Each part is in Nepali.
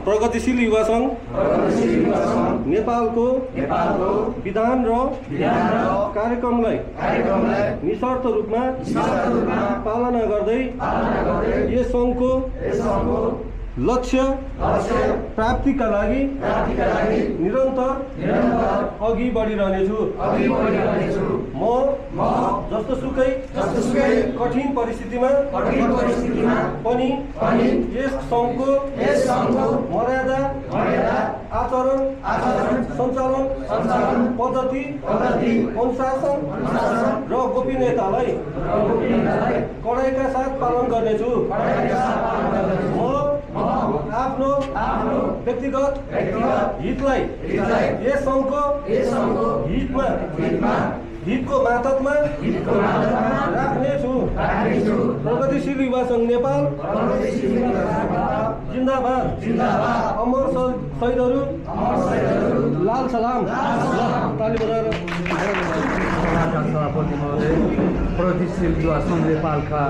प्रगतिशील युवा संघ नेपालको विधान र कार्यक्रमलाई निशर्त रूपमा पालना गर्दै यस संघको लक्ष्य प्राप्तिका लागि निरन्तर अघि बढिरहनेछु। म जस्तोसुकै कठिन परिस्थितिमा पनि यस संघको मर्यादा आचरण सञ्चालन पद्धति अनुशासन र गोपनीयतालाई कडाइका साथ पालन गर्नेछु। आफ्नो व्यक्तिगत हितलाई यस संघको हितको मातहतमा राख्नेछु। प्रगतिशील युवा संघ नेपाल जिन्दाबाद। अमर शहीदहरू लाल सलाम। ताली बजाएर सभापति महोदय, प्रगतिशील युवा संघ नेपालका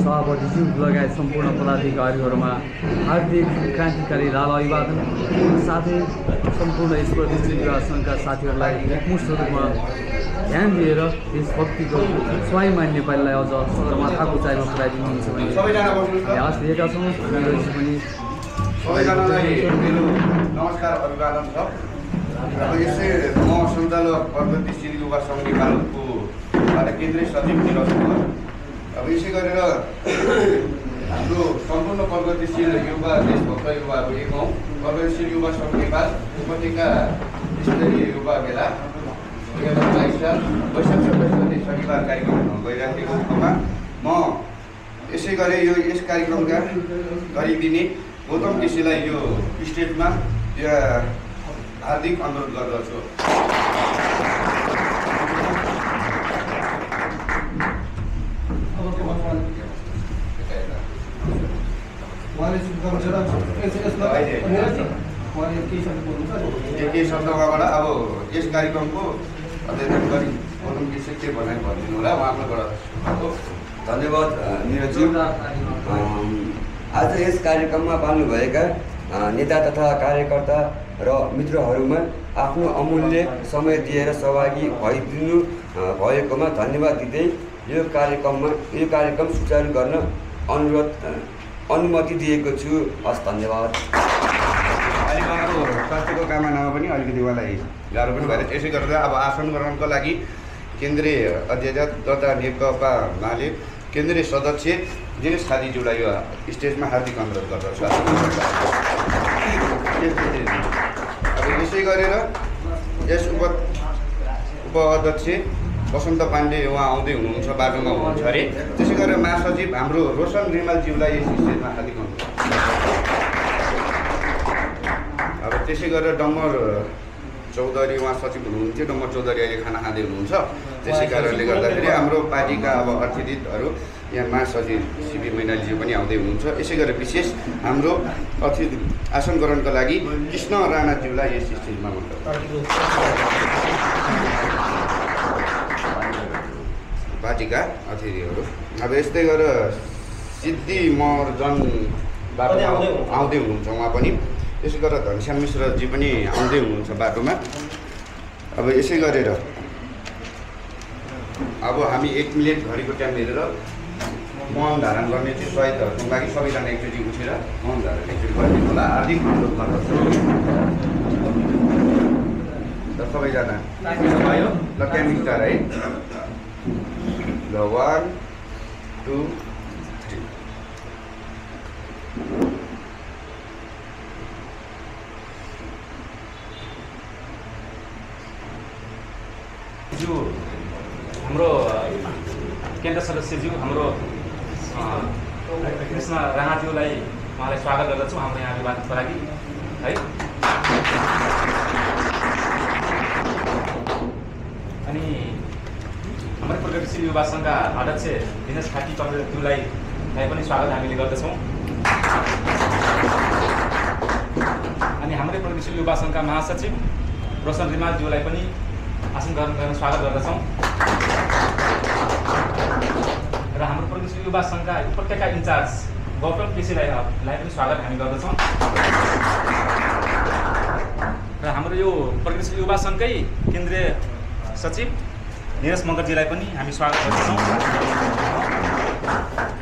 सभापतिज्यू लगायत सम्पूर्ण पदाधिकारीहरूमा हार्दिक क्रान्तिकारी लाल अभिवादन। साथै सम्पूर्ण यस प्रगतिशील युवा संघका साथीहरूलाई एकमुष्ट रूपमा ध्यान दिएर देशभक्तिको स्वाभिमान नेपालीलाई अझ सगरमाथाको उचाइमा पुर्याइदिनुहुन्छ भने आश लिएका छौँ। पनि सबैजनालाई मेरो नमस्कार अभिवादन छ। अब यसै म सञ्चालक प्रगतिशील युवा संघ नेपालको केन्द्रीय सचिव निरज कुमार। अब यसै गरेर हाम्रो सम्पूर्ण प्रगतिशील युवा देशभक्त युवाहरू एक हौँ। प्रगतिशील युवा संघ नेपाल उपत्यका स्तरीय युवा मेला 2022 साल वैशाख 27 गते शनिबार कार्यक्रम गइराखेको ठाउँमा म यसै गरी यस कार्यक्रमका गरिदिने गौतम केसीलाई यो स्टेजमा हार्दिक अनुरोध गर्दछु। केही शब्दबाट अब यस कार्यक्रमको अध्ययन गरी गौतम केसी के भनाइ भनिदिनु होला उहाँकोबाट। धन्यवाद निरजज्यू। आज यस कार्यक्रममा पाल्नुभएका नेता तथा कार्यकर्ता र मित्रहरूमा आफ्नो अमूल्य समय दिएर सहभागी भइदिनु भएकोमा धन्यवाद दिँदै यो कार्यक्रम सुचारू गर्न अनुमति दिएको छु। हस्, धन्यवाद। स्वास्थ्यको कामनामा पनि अलिकति उहाँलाई गाह्रो पनि भएर त्यसै गरेर अब आसन ग्रहणको लागि केन्द्रीय अध्यक्ष तथा नेकपा माले केन्द्रीय सदस्य दिनेश खातीज्यूलाई यो स्टेजमा हार्दिक अनुरोध गर्दछु। अब यसै गरेर यस उपाध्यक्ष वसन्त पाण्डे उहाँ आउँदै हुनुहुन्छ, बाटोमा हुनुहुन्छ अरे। त्यसै गरेर महासचिव हाम्रो रोशन रिमालज्यूलाई यस स्टेजमा हार्दिक अनुरोध। अब त्यसै गरेर डम्बर चौधरी उहाँ सचिव हुनुहुन्थ्यो, डम्बर चौधरी अहिले खाना खाँदै हुनुहुन्छ। त्यसै कारणले गर्दाखेरि हाम्रो पार्टीका अब अतिथिहरू यहाँ महासचिव सिबी मैनालीज्यू पनि आउँदै हुनुहुन्छ। यसै गरेर विशेष हाम्रो अतिथि आसन ग्रहणको लागि कृष्ण राणाज्यूलाई यस स्टेजमा पार्टीका अतिथिहरू। अब यस्तै गरेर सिद्धि महर्जनबाट आउँदै हुनुहुन्छ उहाँ पनि। यसै गरेर घनश्याम मिश्रजी पनि आउँदै हुनुहुन्छ बाटोमा। अब यसै गरेर अब हामी 1 मिनट घडीको टाइम हेरेर मौन धारण गर्ने चाहिँ शहीदहरूको लागि सबैजना एकचोटि उठेर मौन धारण एकचोटि गरिदिनु होला। हार्दिक अनुरोध गर्दछु र सबैजना भयो। ल क्याम स्टार है। ल 1 2 3। जो हाम्रो केन्द्र सदस्यज्यू हाम्रो कृष्ण राणाज्यूलाई उहाँलाई स्वागत गर्दछु हाम्रो यहाँ अभिवादनको लागि है। अनि हाम्रो प्रगतिशील युवा सङ्घका अध्यक्ष दिनेश खातीज्यूलाई पनि स्वागत हामीले गर्दछौँ। अनि हाम्रै प्रगतिशील युवा सङ्घका महासचिव रोशन रिमालज्यूलाई पनि आसन ग्रहण गर्न स्वागत गर्दछौँ। र हाम्रो युवा सङ्घका उपत्यका इन्चार्ज गौतम केसीलाई पनि स्वागत हामी गर्दछौँ र हाम्रो यो प्रगतिशील युवा सङ्घकै केन्द्रीय सचिव निरज मगरजीलाई पनि हामी स्वागत गर्दछौँ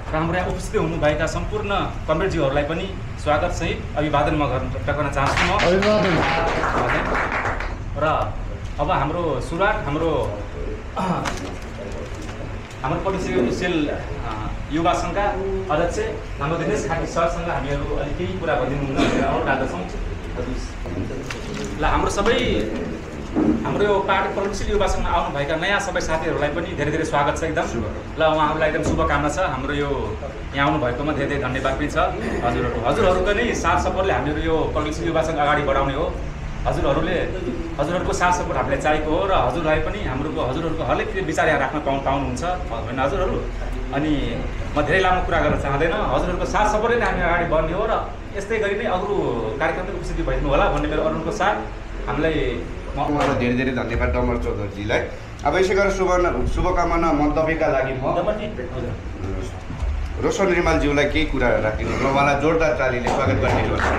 र हाम्रो यहाँ उपस्थित हुनुभएका सम्पूर्ण कमरेडज्यूहरूलाई पनि स्वागतसहित अभिवादन म गर्न चाहन्छु म अभिवादन। र अब हाम्रो सुरुवात हाम्रो प्रगतिशील युवा सङ्घका अध्यक्ष हाम्रो दिनेश खाटी सरसँग हामीहरू अलिक केही कुरा गरिदिनु अनुरोध राख्दछौँ। ल हाम्रो यो पार्टी प्रगतिशील युवा सङ्घमा आउनुभएका नयाँ सबै साथीहरूलाई पनि धेरै धेरै स्वागत छ एकदम। ल उहाँहरूलाई एकदम शुभकामना छ। हाम्रो यो यहाँ आउनुभएकोमा धेरै धेरै धन्यवाद पनि छ। हजुरहरूको नै साथ सपोर्टले हामीहरू यो प्रगतिशील युवा सङ्घ अगाडि बढाउने हो। हजुरहरूको साथ सपोर्ट हामीले चाहिएको हो र हजुरलाई पनि हजुरहरूको हरेक विचार यहाँ राख्न पाउनुहुन्छ होइन हजुरहरू। अनि म धेरै लामो कुरा गर्न चाहँदैन, हजुरहरूको साथ सपोर्टले नै हामी अगाडि बढ्ने हो र यस्तै गरी नै अरू कार्यक्रममा उपस्थिति भइदिनु होला भन्ने मेरो अनुरोधको साथ हामीलाई उहाँलाई धेरै धेरै धन्यवाद डमर चौधरीजीलाई। अब यसै गरेर शुभकामना मन्तव्यका लागि म रोशन रिमालज्यूलाई केही कुरा राखिदिनु र उहाँलाई जोरदार तालीले स्वागत गर्ने गर्छु।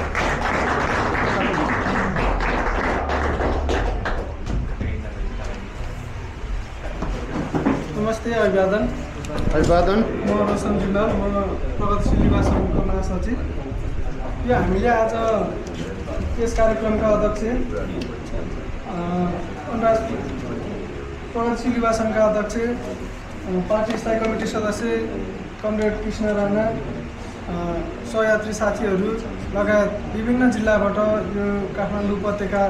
नमस्ते, अभिवादन। म रोशन रिमाल, म प्रगतिशील युवा सङ्घको महासचिव। यो हामीले आज यस कार्यक्रमका अध्यक्ष प्रगतिशील युवा सङ्घका अध्यक्ष पार्टी स्थायी कमिटी सदस्य कमरेड कृष्ण राणा, सहयात्री साथीहरू लगायत विभिन्न जिल्लाबाट यो काठमाडौँ उपत्यका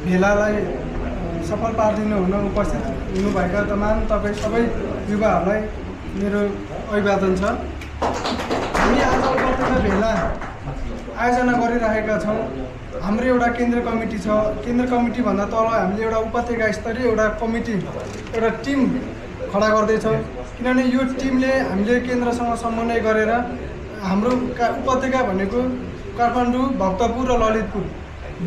भेलालाई सफल पारिदिनु हुन उपस्थित हुनुभएका तमाम तपाईँ सबै युवाहरूलाई मेरो अभिवादन छ। हामी आज उपत्यका भेला आयोजना गरिरहेका छौँ। हाम्रो एउटा केन्द्र कमिटी छ। केन्द्र कमिटीभन्दा तल हामीले एउटा उपत्यका स्तरीय एउटा कमिटी, एउटा टिम खडा गर्दैछौँ। किनभने यो टिमले हामीले केन्द्रसँग समन्वय गरेर हाम्रो उपत्यका भनेको काठमाडौँ, भक्तपुर र ललितपुर,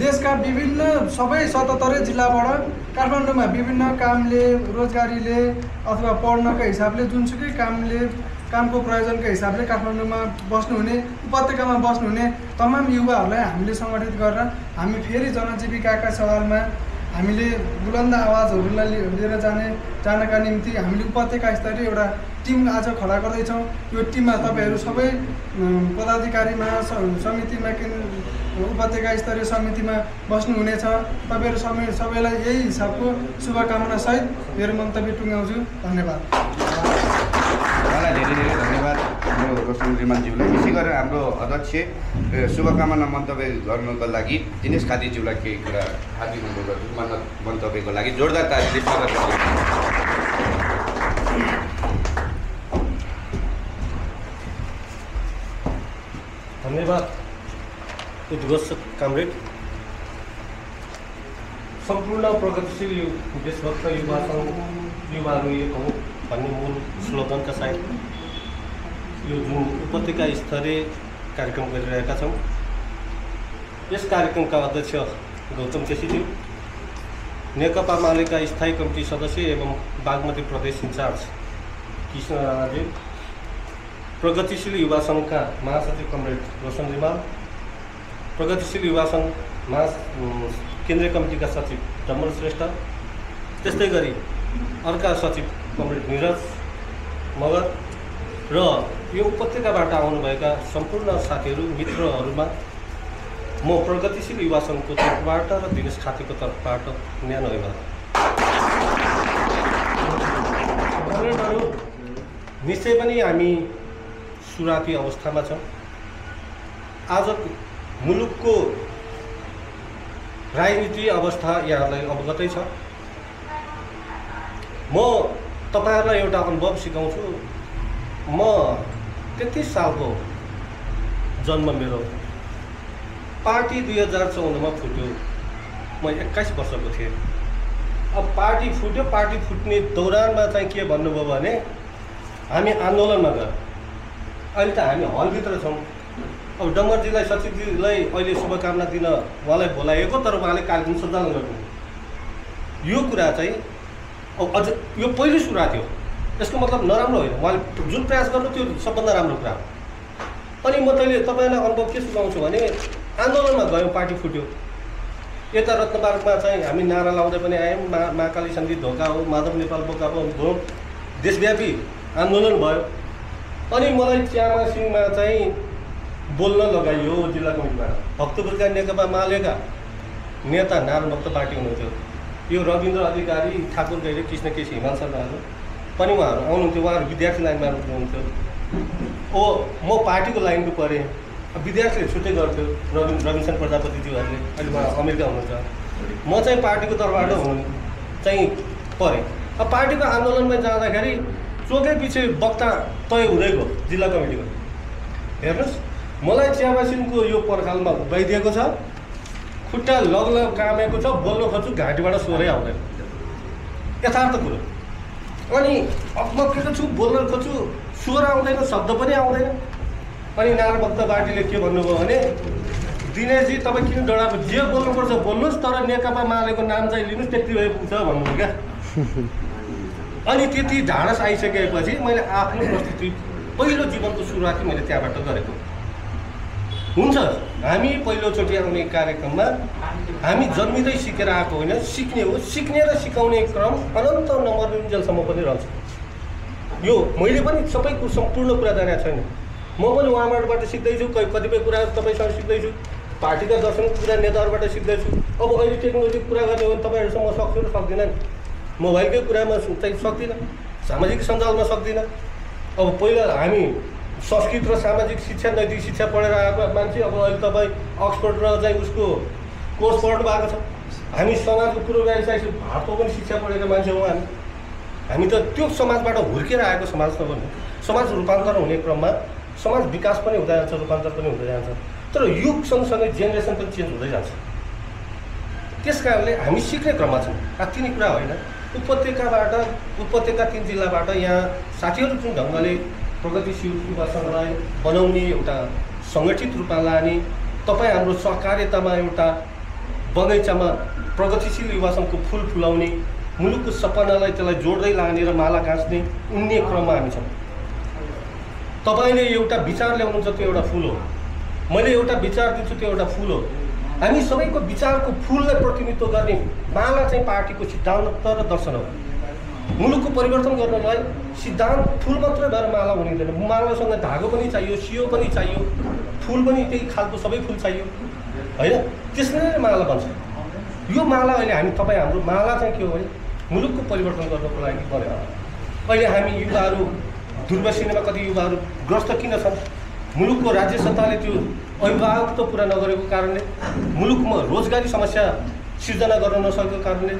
देशका विभिन्न सबै 77 जिल्लाबाट काठमाडौँमा विभिन्न कामले, रोजगारीले अथवा पढ्नका हिसाबले जुनसुकै कामको प्रयोजनका हिसाबले काठमाडौँमा बस्नुहुने, उपत्यकामा बस्नुहुने तमाम युवाहरूलाई हामीले सङ्गठित गरेर हामी फेरि जनजीविकाका सवालमा हामीले बुलन्द आवाजहरूलाई लिएर जानका निम्ति हामीले उपत्यका स्तरीय एउटा टिम आज खडा गर्दैछौँ। यो टिममा तपाईँहरू सबै पदाधिकारी महासमितिमा उपत्यका स्तरीय समितिमा बस्नुहुनेछ। तपाईँहरू सबैलाई यही हिसाबको शुभकामनासहित मेरो मन्तव्य टुङ्ग्याउँछु। धन्यवाद। उहाँलाई धेरै धेरै धन्यवाद हाम्रो रोशन रिमालज्यूलाई। यसै गरेर हाम्रो अध्यक्ष शुभकामना मन्तव्य गर्नको लागि दिनेश खातीज्यूलाई केही कुरा हाजिर गर्छु मन्तव्यको लागि जोरदार तालिमले स्वागत गर्छु। धन्यवाद उद्घोष कामरेड। सम्पूर्ण प्रगतिशील देशभक्त युवा सङ्घ युवाहरू एक हौँ भन्ने मूल स्लोगनका साथ यो जुन उपत्यका स्तरीय कार्यक्रम गरिरहेका छौँ, यस कार्यक्रमका अध्यक्ष गौतम केसीज्यू, नेकपा मालेका स्थायी कमिटी सदस्य एवं बागमती प्रदेश इन्चार्ज कृष्ण राणाज्यू, प्रगतिशील युवा सङ्घका महासचिव कमरेड रोशन रिमाल, प्रगतिशील युवा सङ्घ केन्द्रीय कमिटीका सचिव डम्बर श्रेष्ठ, त्यस्तै गरी अर्का सचिव कमरेड निरज मगर र यो उपत्यकाबाट आउनुभएका सम्पूर्ण साथीहरू मित्रहरूमा म प्रगतिशील युवा सङ्घको तर्फबाट र दिनेश खातीको तर्फबाट न्यानो अभिवादन। निश्चय पनि हामी सुरुवाती अवस्थामा छौँ। आज मुलुकको राजनीति अवस्था यहाँहरूलाई अवगतै छ। म तपाईँहरूलाई एउटा अनुभव सिकाउँछु। म 33 सालको जन्म मेरो। पार्टी 2014मा फुट्यो। म 21 वर्षको थिएँ। अब पार्टी फुट्यो, पार्टी फुट्ने दौरानमा चाहिँ के भन्नुभयो भने हामी आन्दोलनमा गयौँ। अहिले त हामी हलभित्र छौँ। अब डम्बरजीलाई, सचिवजीलाई अहिले शुभकामना दिन उहाँलाई बोलाएको, तर उहाँले कार्यक्रम सञ्चालन गर्नु। यो कुरा चाहिँ अब अझ यो पहिलो सुरुवात हो। यसको मतलब नराम्रो होइन, उहाँले जुन प्रयास गर्नु त्यो सबभन्दा राम्रो कुरा हो। अनि म तैँले तपाईँलाई अनुभव के सुनाउँछु भने आन्दोलनमा गयौँ, पार्टी फुट्यो। यता रत्नबागमा चाहिँ हामी नारा लाउँदै पनि आयौँ, महाकाली सन्धि धोका हो, माधव नेपाल बोका हो, देशव्यापी आन्दोलन भयो। अनि मलाई च्यामासिङमा चाहिँ बोल्न लगाइयो जिल्ला कमिटीबाट। भक्तपुरका नेकपा मालेका नेता नारायण भक्त पार्टी हुनुहुन्थ्यो, यो रविन्द्र अधिकारी, ठाकुर गैरे, कृष्ण केसी, हिमाल शर्माहरू पनि उहाँहरू आउनुहुन्थ्यो। उहाँहरू विद्यार्थी लाइनमा हुनुहुन्थ्यो। म पार्टीको लाइनको परेँ, विद्यार्थीले छुट्टै गर्थ्यो। रविशङ्कर प्रजापतिज्यूहरूले अहिले उहाँ अमेरिका हुनुहुन्छ, म चाहिँ पार्टीको तर्फबाट चाहिँ परेँ। अब पार्टीको आन्दोलनमा जाँदाखेरि चोकै पछि वक्ता तय हुँदै गयो जिल्ला कमिटीको। हेर्नुहोस्, मलाई च्यामासिङको यो पर्खालमा उभाइदिएको छ, खुट्टा लगलग कामेको छ, बोल्न खोज्छु घाँटीबाट स्वरै आउँदैन, यथार्थ कुरो। अनि अकमक्केको छु, बोल्न खोज्छु, स्वर आउँदैन, शब्द पनि आउँदैन। अनि नारायण भक्त पार्टीले के भन्नुभयो भने दिनेशजी तपाईँ किन डराएको, जे बोल्नुपर्छ बोल्नुहोस्, तर नेकपा मालेको नाम चाहिँ लिनुहोस्, त्यति भए पुग्छ भन्नुभयो क्या। अनि त्यति ढाडस आइसकेपछि मैले आफ्नो प्रस्तुति पहिलो जीवनको सुरुवाती मैले त्यहाँबाट गरेको। हुन्छ, हामी पहिलोचोटि आउने कार्यक्रममा हामी जन्मिँदै सिकेर आएको होइन, सिक्ने हो। सिक्ने र सिकाउने क्रम अनन्त नमरुन्जेलसम्म पनि रहन्छ। यो मैले पनि सबै सम्पूर्ण कुरा जानेको छैन, म पनि उहाँबाट सिक्दैछु, कतिपय कुराहरू तपाईँसँग सिक्दैछु, पार्टीका दर्शनको कुरा नेताहरूबाट सिक्दैछु। अब अहिले टेक्नोलोजीको कुरा गर्ने हो भने तपाईँहरूसँग म सक्छु र सक्दिनँ, मोबाइलकै कुरामा चाहिँ सक्दिनँ, सामाजिक सञ्जालमा सक्दिनँ। अब पहिला हामी संस्कृत र सामाजिक शिक्षा, नैतिक शिक्षा पढेर आएको मान्छे, अब अहिले तपाईँ अक्सफोर्ड र चाहिँ उसको कोर्स पढ्नु भएको छ। हामी समाजको पूर्वाइसकेपछि भारतको पनि शिक्षा पढेको मान्छे हौँ हामी त त्यो समाजबाट हुर्केर आएको समाज त भन्नु। समाज रूपान्तरण हुने क्रममा समाज विकास पनि हुँदै जान्छ, रूपान्तरण पनि हुँदै जान्छ, तर युग सँगसँगै जेनेरेसन पनि चेन्ज हुँदै जान्छ। त्यस कारणले हामी सिक्ने क्रममा छौँ, तिनी कुरा होइन। उपत्यका 3 जिल्लाबाट यहाँ साथीहरू जुन ढङ्गले प्रगतिशील युवा सङ्घलाई बनाउने, एउटा सङ्गठित रूपमा लाने, तपाईँ हाम्रो सहकार्यतामा एउटा बगैँचामा प्रगतिशील युवा सङ्घको फुल फुलाउने, मुलुकको सपनालाई त्यसलाई जोड्दै लाने र माला गाँच्ने उन्ने क्रममा हामी छौँ। तपाईँले एउटा विचार ल्याउनुहुन्छ, त्यो एउटा फुल हो। मैले एउटा विचार दिन्छु, त्यो एउटा फुल हो। हामी सबैको विचारको फुललाई प्रतिनिधित्व गर्ने माला चाहिँ पार्टीको सिद्धान्त र दर्शन हो। मुलुकको परिवर्तन गर्नलाई सिद्धान्त फुल मात्रै भएर माला हुँदैन, मालासँग धागो पनि चाहियो, सियो पनि चाहियो, फुल पनि त्यही खालको सबै फुल चाहियो होइन, त्यसले नै माला बन्छ। यो माला अहिले हामी तपाईँ हाम्रो माला चाहिँ के हो भने मुलुकको परिवर्तन गर्नको लागि बन्यो। अहिले हामी युवाहरू दुर्व्यसनीमा कति युवाहरू ग्रस्त किन छन्? मुलुकको राज्य सत्ताले त्यो अभिभावकत्व पुरा नगरेको कारणले, मुलुकमा रोजगारी समस्या सिर्जना गर्न नसकेको कारणले,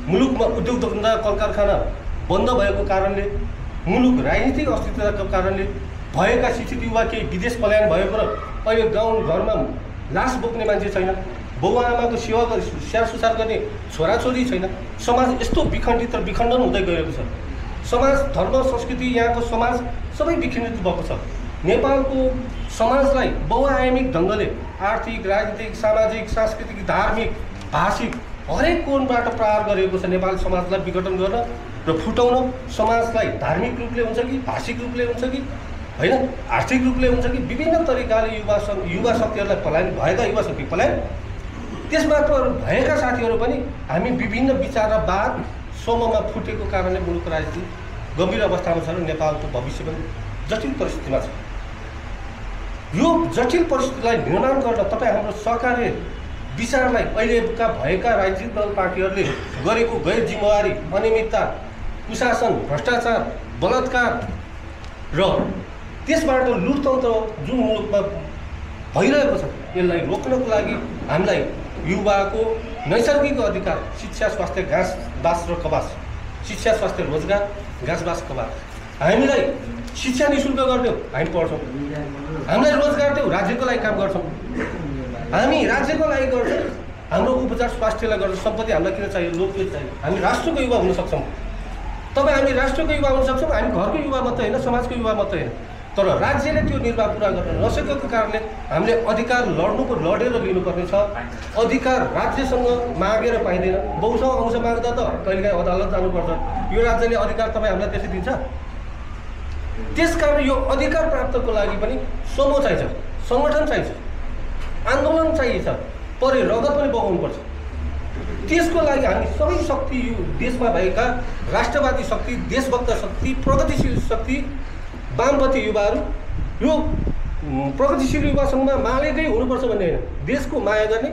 मुलुकमा उद्योग धन्दा कल कारखाना बन्द भएको कारणले, मुलुक राजनीतिक अस्थिरताको कारणले भएका शिक्षित युवा केही विदेश पलायन भएको र अहिले गाउँ घरमा लास बोक्ने मान्छे छैन, बाबुआमाको सेवा स्याहार सुसार गर्ने छोराछोरी छैन। समाज यस्तो विखण्डित र विखण्डन हुँदै गएको छ। समाज, धर्म, संस्कृति, यहाँको समाज सबै विखण्डित भएको छ। नेपालको समाजलाई बहुआयामिक ढङ्गले आर्थिक, राजनीतिक, सामाजिक, सांस्कृतिक, धार्मिक, भाषिक हरेक कोणबाट प्रहार गरेको छ। नेपाली समाजलाई विघटन गर्न र फुटाउन, समाजलाई धार्मिक रूपले हुन्छ कि भाषिक रूपले हुन्छ कि होइन, आर्थिक रूपले हुन्छ कि विभिन्न तरिकाले युवा शक्तिहरूलाई पलायन भएका युवा शक्ति पलायन, त्यसबाट भएका साथीहरू पनि हामी विभिन्न विचार र वाद समूहमा फुटेको कारणले मुलुकको राजनीति गम्भीर अवस्थामा छ र नेपालको भविष्य पनि जटिल परिस्थितिमा छ। यो जटिल परिस्थितिलाई निर्माण गर्न तपाईँ हाम्रो सहकार्य विचारलाई अहिलेका भएका राजनीतिक दल पार्टीहरूले गरेको गैर जिम्मेवारी, अनियमितता, कुशासन, भ्रष्टाचार, बलात्कार र त्यसबाट लुटतन्त्र जुन मुलुकमा भइरहेको छ, यसलाई रोक्नको लागि हामीलाई युवाको नैसर्गिक अधिकार शिक्षा, स्वास्थ्य, घाँस बास र कबास, शिक्षा, स्वास्थ्य, रोजगार, घाँस बास कबास, हामीलाई शिक्षा निःशुल्क गरिदेऊ, हामी पढ्छौँ। हामीलाई रोजगार देऊ, राज्यको लागि काम गर्छौँ। हामी राज्यको लागि गर्छौँ, हाम्रो उपचार स्वास्थ्यलाई गर्छौँ। सम्पत्ति हामीलाई किन चाहियो? लोकले चाहियो। हामी राष्ट्रको युवा हुन सक्छौँ। तपाईँ हामी राष्ट्रको युवा हुन सक्छौँ, हामी घरको युवा मात्रै होइन, समाजको युवा मात्रै होइन। तर राज्यले त्यो निर्वाह पुरा गर्न नसकेको कारणले हामीले अधिकार लडेर लिनुपर्ने छ। अधिकार राज्यसँग मागेर पाइँदैन। बहुसँग अंश माग्दा त कहिलेकाहीँ अदालत जानुपर्छ। यो राज्यले अधिकार तपाईँ हामीलाई त्यसै दिन्छ? त्यसकारण यो अधिकार प्राप्तको लागि पनि समूह चाहिन्छ, सङ्गठन चाहिन्छ, आन्दोलन चाहिन्छ, परे रगत पनि बगाउनुपर्छ। त्यसको लागि हामी सबै शक्ति, यो देशमा भएका राष्ट्रवादी शक्ति, देशभक्त शक्ति, प्रगतिशील शक्ति, वामपन्थी युवाहरू, यो प्रगतिशील युवा सङ्घमा मालेकै हुनुपर्छ भन्ने होइन, देशको माया गर्ने,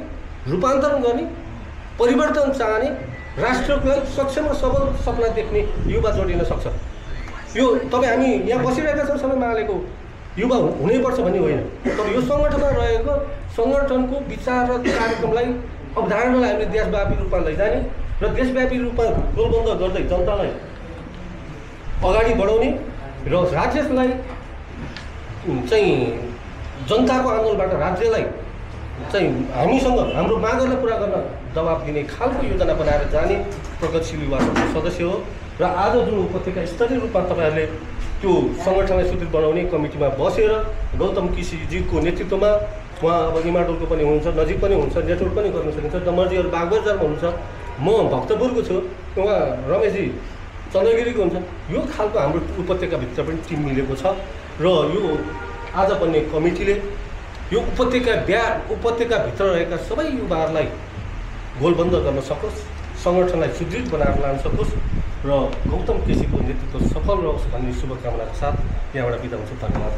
रूपान्तरण गर्ने, परिवर्तन चाहने, राष्ट्रको लागि सक्षम र सबल सपना देख्ने युवा जोडिन सक्छ। यो तपाईँ हामी यहाँ बसिरहेका छौँ सबै मालेको युवा हुनैपर्छ भन्ने होइन, तर यो सङ्गठनमा रहेको सङ्गठनको विचार र कार्यक्रमलाई, अवधारणालाई हामीले देशव्यापी रूपमा लैजाने र देशव्यापी रूपमा गोलबन्द गर्दै जनतालाई अगाडि बढाउने र राज्यलाई चाहिँ जनताको आन्दोलनबाट राज्यलाई चाहिँ हामीसँग हाम्रो मागहरूलाई पुरा गर्न दबाब दिने खालको योजना बनाएर जाने प्रगतिशील युवा सङ्घको सदस्य हो। र आज जुन उपत्यका स्तरीय रूपमा तपाईँहरूले त्यो सङ्गठनलाई सुदृढ बनाउने कमिटीमा बसेर गौतम केसीजीको नेतृत्वमा, उहाँ अब इमाडोलको पनि हुनुहुन्छ, नजिक पनि हुन्छ, नेटवर्क पनि गर्न सकिन्छ, डमर्जीहरू बागबजारमा हुनुहुन्छ, म भक्तपुरको छु, उहाँ रमेशजी चन्द्रगिरीको हुन्छ। यो खालको हाम्रो उपत्यकाभित्र पनि टिम मिलेको छ र यो आज बन्ने कमिटीले यो उपत्यकाभित्र रहेका सबै युवाहरूलाई गोलबन्द गर्न सकोस्, सङ्गठनलाई सुदृढ बनाएर लान सकोस् र गौतम केसीको नेतृत्व सफल रहोस् भन्ने शुभकामनाका साथ यहाँबाट बिदा हुन्छ। धन्यवाद।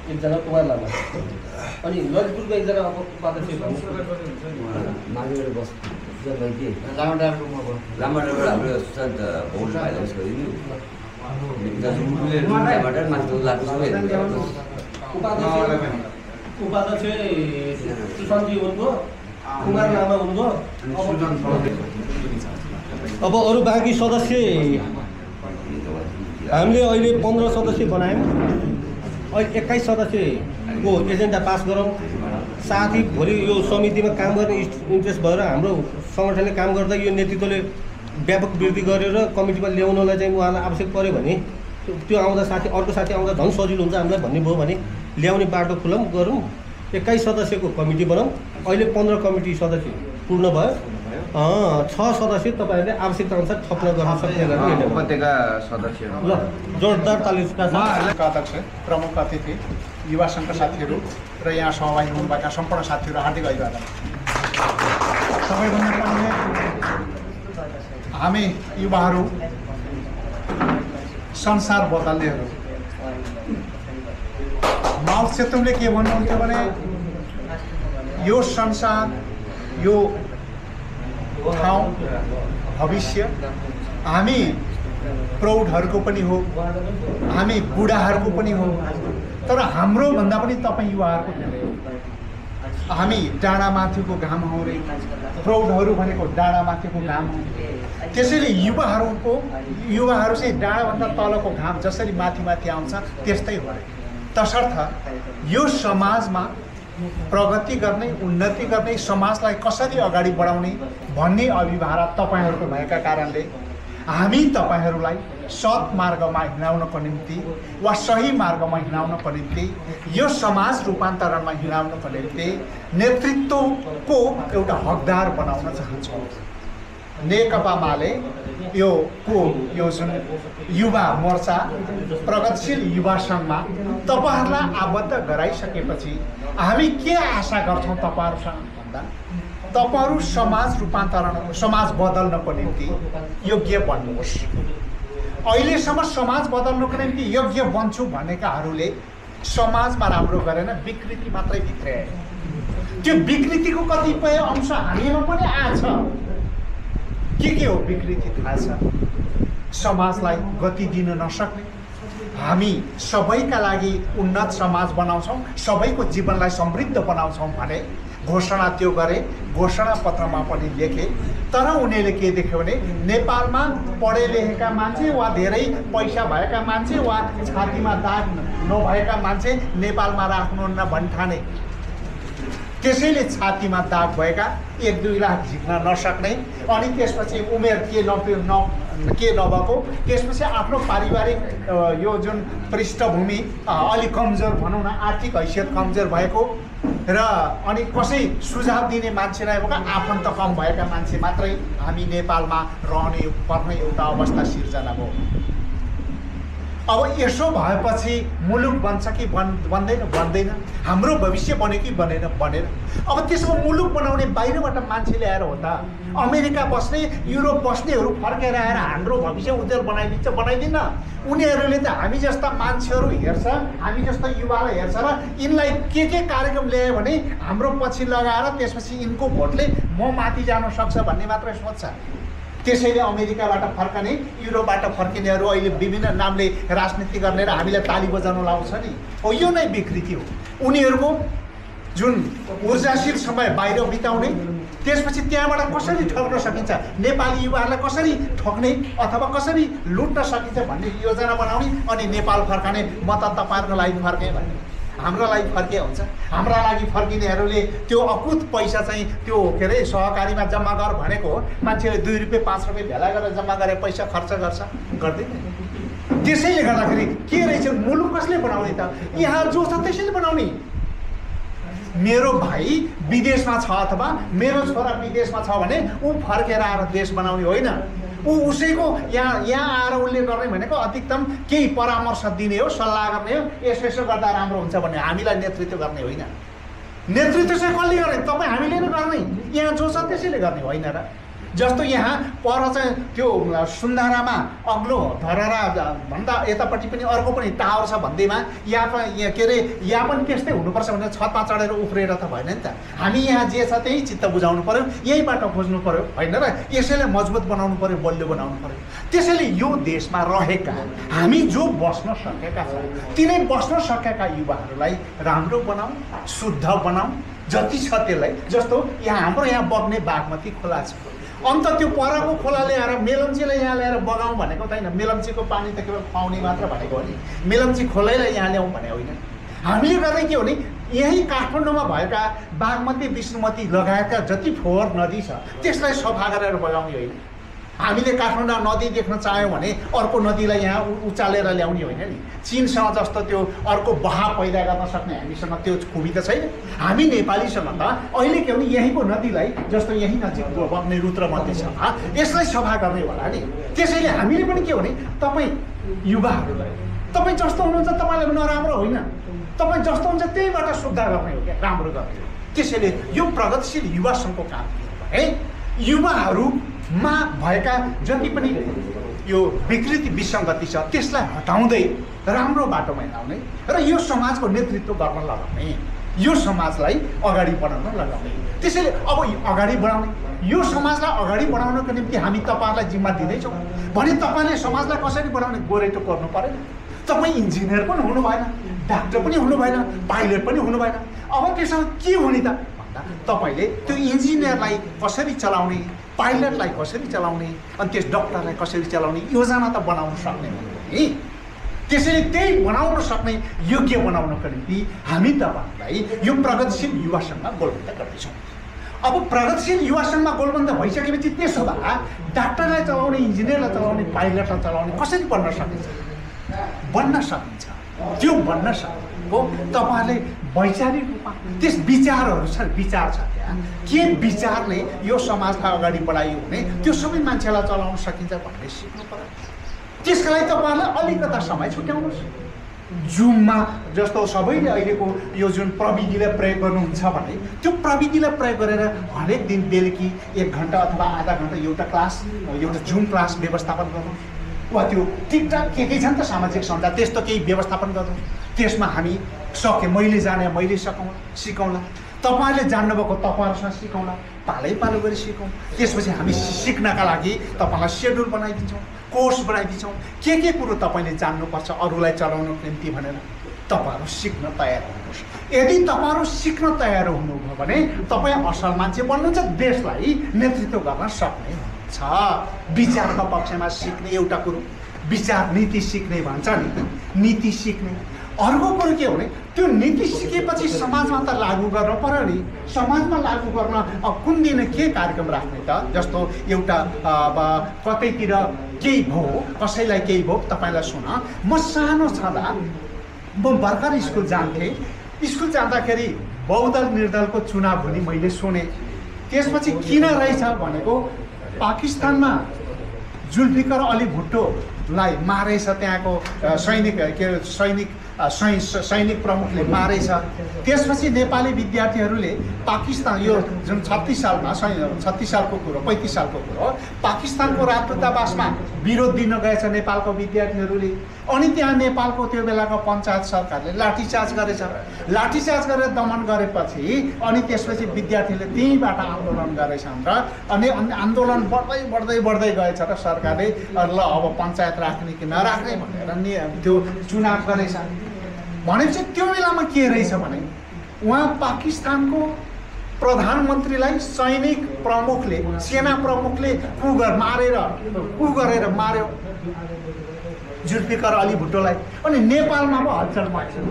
एकजना कुमार लामा अनि ललितपुरको एकजना उपाध्यक्ष लामाबाट हाम्रो सुशान्त भौल भाइलाई गरिदिनु। उपाध्यक्ष सुशान्तजी हुनुभयो, कुमार लामा हुनुभयो। अब अरू बाँकी सदस्य हामीले अहिले 15 सदस्य बनायौँ। अहिले 21 सदस्यको एजेन्डा पास गरौँ। साथै भोलि यो समितिमा काम गर्ने इन्ट्रेस्ट भएर हाम्रो सङ्गठनले काम गर्दा यो नेतृत्वले व्यापक वृद्धि गरेर कमिटीमा ल्याउनलाई चाहिँ उहाँलाई आवश्यक पऱ्यो भने त्यो आउँदा अर्को साथी आउँदा झन् सजिलो हुन्छ हामीलाई भन्ने भयो भने ल्याउने बाटो खुलौँ गरौँ। 21 सदस्यको कमिटी बनाऊँ। अहिले 15 कमिटी सदस्य पूर्ण भयो। 6 सदस्य तपाईँहरूले आवश्यकता अनुसार थप्न गर्न सक्ने गरी उपत्यका सदस्य ल जोरदार तालिका साथ अध्यक्ष, प्रमुख अतिथि, युवा सङ्घका साथीहरू र यहाँ सहभागी हुनुभएका सम्पूर्ण साथीहरू हार्दिक अभिवादन। सबैभन्दा पहिले हामी युवाहरू संसार बदल्नेहरू। माओ सेतुङले के भन्नुहुन्थ्यो भने यो संसार, यो ठाउँ, भविष्य हामी प्रौढहरूको पनि हो, हामी बुढाहरूको पनि हो, तर हाम्रो भन्दा पनि तपाईँ युवाहरूको धेरै हो। हामी डाँडामाथिको घाम हौ रे, प्रौढहरू भनेको डाँडामाथिको घाम हो। त्यसैले युवाहरू चाहिँ डाँडाभन्दा तलको घाम जसरी माथि माथि आउँछ त्यस्तै हो रे। तसर्थ यो समाजमा प्रगति गर्ने, उन्नति गर्ने, समाजलाई कसरी अगाडि बढाउने भन्ने अभिभावना तपाईँहरूको भएका कारणले हामी तपाईँहरूलाई सत् मार्गमा हिँडाउनको निम्ति वा सही मार्गमा हिँडाउनको निम्ति, यो समाज रूपान्तरणमा हिँडाउनको निम्ति नेतृत्वको एउटा हकदार बनाउन चाहन्छौँ। नेकपा माले यो जुन युवा मोर्चा, प्रगतिशील युवा सङ्घमा तपाईँहरूलाई आबद्ध गराइसकेपछि हामी के आशा गर्छौँ तपाईँहरूसँग भन्दा तपाईँहरू समाज रूपान्तरण, समाज बदल्नको निम्ति योग्य बन्नुहोस्। अहिलेसम्म समाज बदल्नको निम्ति योग्य बन्छु भनेकाहरूले समाजमा राम्रो गरेन, विकृति मात्रै भित्राए। त्यो विकृतिको कतिपय अंश हामीमा पनि आछ। के हो विकृति थाहा छ? समाजलाई गति दिन नसक्ने, हामी सबैका लागि उन्नत समाज बनाउँछौँ, सबैको जीवनलाई समृद्ध बनाउँछौँ भने घोषणा त्यो गरे, घोषणा पत्रमा पनि लेखे। तर उनीहरूले के देख्यो भने नेपालमा पढे लेखेका मान्छे वा धेरै पैसा भएका मान्छे वा छातीमा दाग नभएका मान्छे नेपालमा राख्नुहुन्न भन्ठाने। त्यसैले छातीमा दाग भएका 1-2 लाख झिक्न नसक्ने, अनि त्यसपछि उमेर के नभएको, त्यसपछि आफ्नो पारिवारिक यो जुन पृष्ठभूमि अलिक कमजोर भनौँ न, आर्थिक हैसियत कमजोर भएको, र अनि कसै सुझाव दिने मान्छे नभएका आफन्त कम भएका मान्छे मात्रै हामी नेपालमा रहने पर्ने एउटा अवस्था सिर्जना भयो। अब यसो भएपछि मुलुक बन्छ कि बन्दैन, हाम्रो भविष्य बन्यो कि बनेन। अब त्यसमा मुलुक बनाउने बाहिरबाट मान्छे ल्याएर हो त। अमेरिका बस्ने युरोप बस्नेहरू फर्केर आएर हाम्रो भविष्य उज्जवल बनाइदिन्न। उनीहरूले त हामी जस्ता मान्छेहरू हेर्छ, हामी जस्ता युवालाई हेर्छ र यिनलाई के कार्यक्रम ल्यायो भने हाम्रो पछि लगाएर त्यसपछि यिनको भोटले म माथि जान सक्छ भन्ने मात्रै सोच्छ। त्यसैले अमेरिकाबाट फर्कने, युरोपबाट फर्किनेहरू अहिले विभिन्न नामले राजनीति गर्ने र हामीलाई ताली बजाउन लाउँछ नि, हो यो नै विकृति हो। उनीहरूको जुन ऊर्जाशील समय बाहिर बिताउने, त्यसपछि त्यहाँबाट कसरी ठग्न सकिन्छ, नेपाली युवाहरूलाई कसरी ठग्ने अथवा कसरी लुट्न सकिन्छ भन्ने योजना बनाउने, अनि नेपाल फर्काने। म त तपाईँहरूको लागि फर्केँ भने हाम्रो लागि फर्के हुन्छ। हाम्रा लागि फर्किनेहरूले त्यो अकुत पैसा चाहिँ त्यो के अरे सहकारीमा जम्मा गर भनेको हो। मान्छेले 2 रुपियाँ 5 रुपियाँ भेला गरेर जम्मा गरे पैसा खर्च गर्दैन। त्यसैले गर्दाखेरि के रहेछ, मुलुक कसले बनाउने त? यहाँ जो छ त्यसैले बनाउने। मेरो भाइ विदेशमा छ अथवा मेरो छोरा विदेशमा छ भने ऊ फर्केर आएर देश बनाउने होइन। उसैको यहाँ आएर उसले गर्ने भनेको अधिकतम केही परामर्श दिने हो, सल्लाह गर्ने हो, यसो गर्दा राम्रो हुन्छ भन्ने, हामीलाई नेतृत्व गर्ने होइन। नेतृत्व चाहिँ कसले गर्ने? तपाईँ हामीले नै गर्ने। यहाँ जो छ त्यसैले गर्ने होइन र? जस्तो यहाँ पर चाहिँ त्यो सुन्धारामा अग्लो धरहरा भन्दा यतापट्टि पनि अर्को पनि टावर छ भन्दैमा यहाँ के अरे यहाँ पनि त्यस्तै हुनुपर्छ भनेर छतमा चढेर उफ्रेर त भएन नि त। हामी यहाँ जे छ त्यही चित्त बुझाउनु पर्यो, यही बाटो खोज्नु पर्यो होइन र? यसैले मजबुत बनाउनु पर्यो, बलियो बनाउनु पर्यो। त्यसैले यो देशमा रहेका हामी जो बस्न सकेका छौँ तिनै बस्न सकेका युवाहरूलाई राम्रो बनाऊ, शुद्ध बनाऊ, जति छ त्यसलाई। जस्तो यहाँ हाम्रो यहाँ बग्ने बागमती खोला छ, अन्त त्यो परको खोला ल्याएर मेलम्चीलाई यहाँ ल्याएर बगाउँ भनेको त होइन। मेलम्चीको पानी त केवल खुवाउने मात्र भनेको हो नि, मेलम्ची खोलैलाई यहाँ ल्याउँ भने होइन। हामीले गर्दै के हो भने यही काठमाडौँमा भएका बागमती, विष्णुमती लगायतका जति फोहोर नदी छ त्यसलाई सफा गरेर बगाउने होइन। हामीले काठमाडौँ नदी देख्न चाह्यौँ भने अर्को नदीलाई यहाँ उचालेर ल्याउने होइन नि। चीनसँग जस्तो त्यो अर्को बहाव पैदा गर्न सक्ने हामीसँग त्यो खुबी त छैन। हामी नेपालीसँग त अहिले के भने यहीँको नदीलाई, जस्तो यहीँ नजिक बग्ने रुद्रमती छ, यसलाई सफा गर्ने होला नि। त्यसैले हामीले पनि के भने तपाईँ युवाहरूलाई तपाईँ जस्तो हुनुहुन्छ तपाईँलाई नराम्रो होइन, तपाईँ जस्तो हुन्छ त्यहीबाट शुद्ध गर्ने हो क्या, राम्रो गर्ने हो। त्यसैले यो प्रगतिशील युवा सङ्घको काम के हो भने युवाहरूमा भएका जति पनि यो विकृति विसङ्गति छ त्यसलाई हटाउँदै राम्रो बाटोमा हिँडाउने र यो समाजको नेतृत्व गर्न लगाउने, यो समाजलाई अगाडि बढाउन लगाउने। त्यसैले अब अगाडि बढाउने, यो समाजलाई अगाडि बढाउनको निम्ति हामी तपाईँहरूलाई जिम्मा दिँदैछौँ भने तपाईँले समाजलाई कसरी बढाउने गोरेटो गर्नु परेन। तपाईँ इन्जिनियर पनि हुनु भएन, डाक्टर पनि हुनु भएन, पाइलट पनि हुनु भएन। अब त्यसमा के हुने त भन्दा तपाईँले त्यो इन्जिनियरलाई कसरी चलाउने, पाइलटलाई कसरी चलाउने, अनि त्यस डक्टरलाई कसरी चलाउने योजना त बनाउन सक्ने हो नि। त्यसैले त्यही बनाउन सक्ने योग्य बनाउनको निम्ति हामी तपाईँहरूलाई यो प्रगतिशील युवा सङ्घमा गोलबन्द गर्दैछौँ। अब प्रगतिशील युवा सङ्घमा गोलबन्द भइसकेपछि त्यसो भए डाक्टरलाई चलाउने, इन्जिनियरलाई चलाउने, पाइलटलाई चलाउने कसरी बन्न सकिन्छ? बन्न सकिन्छ। त्यो बन्न सकेको तपाईँहरूले वैचारिक रूपमा त्यस विचारहरू छ, विचार छ त्यहाँ के विचारले यो समाजलाई अगाडि बढायो भने त्यो सबै मान्छेलाई चलाउन सकिन्छ भन्ने सिक्नु पर्यो। त्यसका लागि तपाईँहरूलाई अलिकता समय छुट्याउनुहोस्। जुममा जस्तो सबैले अहिलेको यो जुन प्रविधिलाई प्रयोग गर्नुहुन्छ भने त्यो प्रविधिलाई प्रयोग गरेर हरेक दिन बेलुकी 1 घन्टा अथवा आधा घन्टा एउटा क्लास, एउटा जुम क्लास व्यवस्थापन गर्नु, वा त्यो टिकटक के छ नि त सामाजिक सञ्जाल त्यस्तो केही व्यवस्थापन गर्नु। त्यसमा हामी सके मैले जाने मैले सिकाउँला, तपाईँले जान्नुभएको तपाईँहरूसँग सिकाउँला, पालै गरी सिकौँ। त्यसपछि हामी सिक्नका लागि तपाईँलाई सेड्युल बनाइदिन्छौँ, कोर्स बनाइदिन्छौँ, के कुरो तपाईँले जान्नुपर्छ अरूलाई चलाउनको निम्ति भनेर तपाईँहरू सिक्न तयार हुनुहोस्। यदि तपाईँहरू सिक्न तयार हुनुभयो भने तपाईँ असल मान्छे बन्नुहुन्छ, देशलाई नेतृत्व गर्न सक्ने हुनुहुन्छ। विचारका पक्षमा सिक्ने एउटा कुरो, विचार नीति सिक्ने भन्छ नि, नीति सिक्ने। अर्को कुरो के हो भने त्यो नीति सिकेपछि समाजमा त लागू गर्न पर्यो नि। समाजमा लागू गर्न अब कुन दिन के कार्यक्रम राख्ने त? जस्तो एउटा कतैतिर केही भयो, कसैलाई केही भयो, तपाईँलाई सुन, म सानो छँदा म भर्खर स्कुल जान्थेँ। स्कुल जाँदाखेरि बहुदल निर्दलको चुनाव हुने मैले सुने। त्यसपछि किन रहेछ भनेको पाकिस्तानमा जुल्फिकर अली भुट्टोलाई मारेछ, त्यहाँको सैनिक प्रमुखले मारेछ। त्यसपछि नेपाली विद्यार्थीहरूले पाकिस्तान, यो जुन 36 सालको कुरो 35 सालको कुरो, पाकिस्तानको राजदूतावासमा विरोध दिन गएछ नेपालको विद्यार्थीहरूले। अनि त्यहाँ नेपालको त्यो बेलाको पञ्चायत सरकारले लाठीचार्ज गरेछ। लाठीचार्ज गरेर दमन गरेपछि अनि त्यसपछि विद्यार्थीले त्यहीँबाट आन्दोलन गरेछन् र अनि आन्दोलन बढ्दै गएछ र सरकारले ल अब पञ्चायत राख्ने कि नराख्ने भनेर त्यो चुनाव गरेछ। भनेपछि त्यो बेलामा के रहेछ भने उहाँ पाकिस्तानको प्रधानमन्त्रीलाई सैनिक प्रमुखले, सेना प्रमुखले कु गरेर मार्यो जुल्फिकर अली भुट्टोलाई। अनि नेपालमा पो हलचल मच्यो।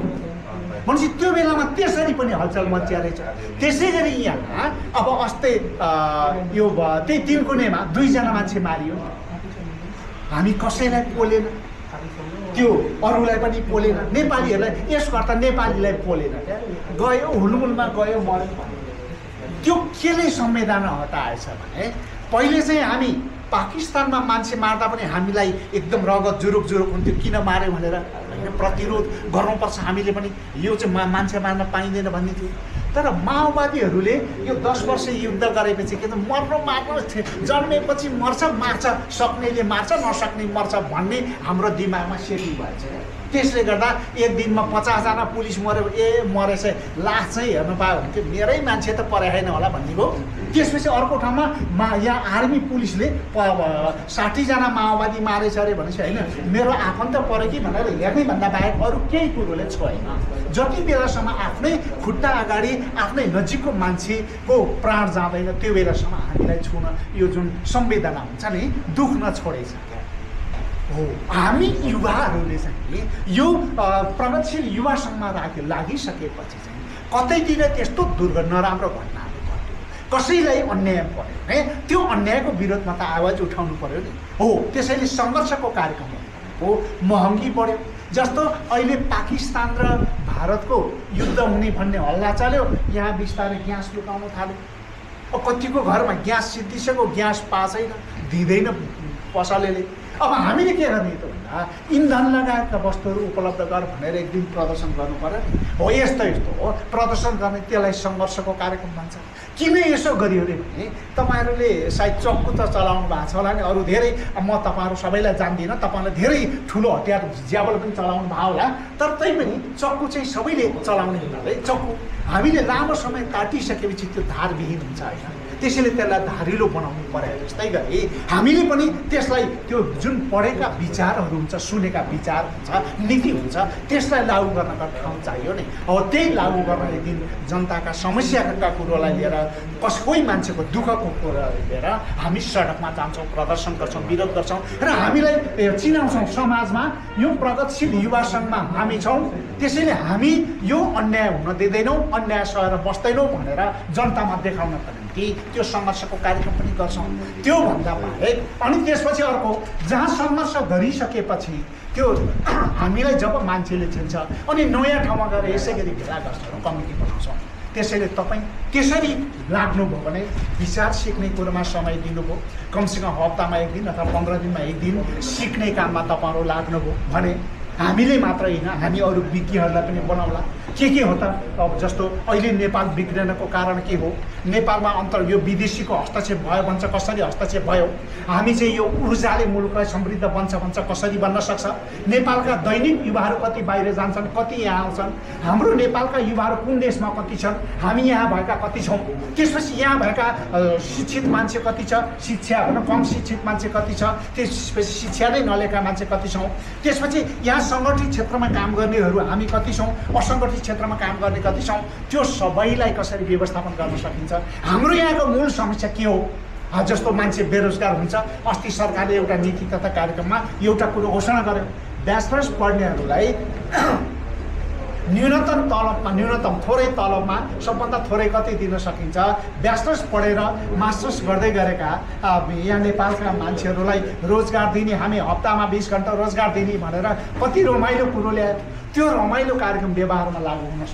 भनेपछि त्यो बेलामा त्यसरी पनि हलचल मचिया रहेछ। त्यसै गरी यहाँ अब अस्ति यो त्यही तिनकुनेमा 2 जना मान्छे मारियो। हामी कसैलाई पोलेन, त्यो अरूलाई पनि पोलेन, नेपालीहरूलाई यसको अर्थ नेपालीलाई पोलेन। क्या गयो हुलमुलमा गयो मर्यो। त्यो केले संवेदना हटाएछ भने पहिले चाहिँ हामी पाकिस्तानमा मान्छे मार्दा पनि हामीलाई एकदम रगत जुरुक हुन्थ्यो, किन मार्यो भनेर प्रतिरोध गर्नुपर्छ हामीले पनि, यो चाहिँ मान्छे मार्न पाइँदैन भन्ने थियो। तर माओवादीहरूले यो 10 वर्ष युद्ध गरेपछि के त मार्न जन्मेपछि मार्छ, सक्नेले मार्छ, नसक्ने मर्छ भन्ने हाम्रो दिमागमा सेटिङ भएछ। त्यसले गर्दा एक दिनमा 50 जना पुलिस मर्यो, मरेछ, लास चाहिँ हेर्नु पायो भने त्यो मेरै मान्छे त परेन होला भन्ने भयो। त्यसपछि अर्को ठाउँमा यहाँ आर्मी पुलिसले 60 जना माओवादी मारेछ अरे भनेपछि होइन मेरो आफन्त पऱ्यो कि भनेर हेर्ने भन्दा बाहेक अरू केही कुरोले छोएन। जति बेलासम्म आफ्नै खुट्टा अगाडि आफ्नै नजिकको मान्छेको प्राण जाँदैन त्यो बेलासम्म हामीलाई छुन यो जुन संवेदना हुन्छ नि दुख्न छोडेछ। हो हामी युवाहरूले चाहिँ यो प्रगतिशील युवा सङ्घमा लागिसकेपछि चाहिँ कतैतिर त्यस्तो नराम्रो घटनाहरू घट्यो, कसैलाई अन्याय पर्यो भने त्यो अन्यायको विरोधमा त आवाज उठाउनु पर्यो नि। हो त्यसैले सङ्घर्षको कार्यक्रम हो। महँगी बढ्यो, जस्तो अहिले पाकिस्तान र भारतको युद्ध हुने भन्ने हल्ला चल्यो, यहाँ बिस्तारै ग्यास लुकाउन थाल्यो। कतिको घरमा ग्यास सिद्धिसक्यो, ग्यास पाएन, दिँदैन पसलेले। अब हामीले के गर्ने त भन्दा इन्धन लगायतका वस्तुहरू उपलब्ध गर भनेर एक दिन प्रदर्शन गर्नु पर्यो नि। हो यस्तो हो प्रदर्शन गर्ने, त्यसलाई सङ्घर्षको कार्यक्रम भन्छ। किन यसो गरियो अरे भने तपाईँहरूले सायद चक्कु त चलाउनु भएको छ होला नि, अरू धेरै म तपाईँहरू सबैलाई जान्दिनँ, तपाईँलाई धेरै ठुलो हतियार ज्यावल पनि चलाउनु भयो होला, तर तैपनि चक्कु चाहिँ सबैले चलाउने हुनाले चक्कु हामीले लामो समय काटिसकेपछि त्यो धारविहीन हुन्छ होइन, त्यसैले त्यसलाई धारिलो बनाउनु पर्यो। जस्तै गरी हामीले पनि त्यसलाई त्यो जुन पढेका विचारहरू हुन्छ, सुनेका विचार हुन्छ, नीति हुन्छ, त्यसलाई लागू गर्नका ठाउँ चाहियो नि। अब त्यही लागू गर्न एक दिन जनताका समस्याका कुरोलाई लिएर कोही मान्छेको दुःखको कुरा लिएर हामी सडकमा जान्छौँ, प्रदर्शन गर्छौँ, विरोध गर्छौँ र हामीलाई चिनाउँछौँ समाजमा यो प्रगतिशील युवा सङ्घमा हामी छौँ। त्यसैले हामी यो अन्याय हुन दिँदैनौँ, अन्याय सहेर बस्दैनौँ भनेर जनतामा देखाउनका निम्ति त्यो सङ्घर्षको कार्यक्रम पनि गर्छौँ। त्योभन्दा बाहेक अनि त्यसपछि अर्को जहाँ सङ्घर्ष गरिसकेपछि त्यो हामीलाई जब मान्छेले चिन्छ अनि नयाँ ठाउँमा गएर यसै गरी भेला गर्छौँ, कमिटी बनाउँछौँ। त्यसैले तपाईँ त्यसरी लाग्नुभयो भने विचार सिक्ने कुरोमा समय दिनुभयो, कमसेकम हप्तामा 1 दिन अथवा 15 दिनमा 1 दिन सिक्ने काममा तपाईँहरू लाग्नुभयो भने हामीले मात्र होइन हामी अरू विज्ञहरूलाई पनि बनाउला। के हो त अब जस्तो अहिले नेपाल बिग्रनको कारण के हो, नेपालमा यो विदेशीको हस्तक्षेप भयो भन्छ, कसरी हस्तक्षेप भयो, हामी चाहिँ यो ऊर्जाले मुलुकलाई समृद्ध भन्छ कसरी बन्न सक्छ, नेपालका दैनिक युवाहरू कति बाहिर जान्छन्, कति यहाँ आउँछन्, हाम्रो नेपालका युवाहरू कुन देशमा कति छन्, हामी यहाँ भएका कति छौँ, त्यसपछि यहाँ भएका शिक्षित मान्छे कति छ, शिक्षा भनौँ कम शिक्षित मान्छे कति छ, त्यसपछि शिक्षा नै नलिएका मान्छे कति छौँ, त्यसपछि यहाँ सङ्गठित क्षेत्रमा काम गर्नेहरू हामी कति छौँ, असङ्गठित क्षेत्रमा काम गर्ने कति छौँ, त्यो सबैलाई कसरी व्यवस्थापन गर्न सकिन्छ। हाम्रो यहाँको मूल समस्या के हो, जस्तो मान्छे बेरोजगार हुन्छ। अस्ति सरकारले एउटा नीति तथा कार्यक्रममा एउटा कुरो घोषणा गर्यो, ब्याचलर्स पढ्नेहरूलाई न्यूनतम तलबमा न्यूनतम थोरै तलबमा सबभन्दा थोरै कति दिन सकिन्छ ब्याचलर्स पढेर मास्टर्स गर्दै गरेका यहाँ नेपालका मान्छेहरूलाई रोजगार दिने हामी हप्तामा 20 घन्टा रोजगार दिने भनेर कति रमाइलो कुरो ल्यायो त्यो रमाइलो कार्यक्रम व्यवहारमा लागू हुन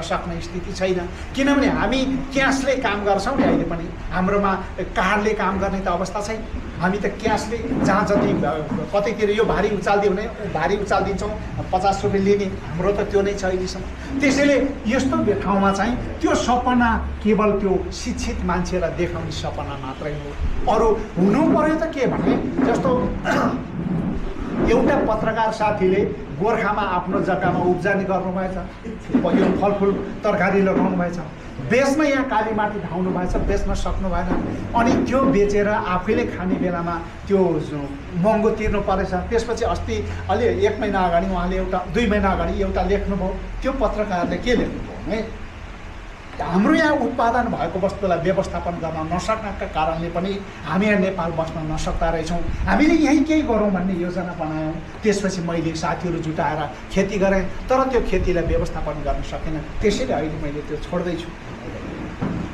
सक्ने स्थिति छैन किनभने हामी क्यासले काम गर्छौँ नि अहिले पनि हाम्रोमा कार्डले काम गर्ने त अवस्था छैन हामी त क्यासले जहाँ जति कतैतिर यो भारी उचालिदिन्छौँ 50 रुपियाँ लिने हाम्रो त त्यो नै छ अहिलेसम्म त्यसैले यस्तो ठाउँमा चाहिँ त्यो सपना केवल त्यो शिक्षित मान्छेलाई देखाउने सपना मात्रै हो अरू हुनु पर्यो त के भने जस्तो एउटा पत्रकार साथीले गोर्खामा आफ्नो जग्गामा उब्जनी गर्नुभएछ यो फलफुल तरकारी लगाउनु भएछ बेच्न यहाँ कालीमाटी धाउनु भएछ बेच्न सक्नु भएन अनि त्यो बेचेर आफैले खाने बेलामा त्यो महँगो तिर्नु परेछ त्यसपछि अस्ति अलि 1 महिना अगाडि उहाँले 2 महिना अगाडि एउटा लेख्नुभयो त्यो पत्रकारले के लेख्नुभयो भने हाम्रो यहाँ उत्पादन भएको वस्तुलाई व्यवस्थापन गर्न नसक्नका कारणले पनि हामी यहाँ नेपाल बस्न नसक्दा रहेछौँ हामीले यहीँ केही गरौँ भन्ने योजना बनायौँ त्यसपछि मैले साथीहरू जुटाएर खेती गरेँ तर त्यो खेतीलाई व्यवस्थापन गर्न सकेन त्यसैले अहिले मैले त्यो छोड्दैछु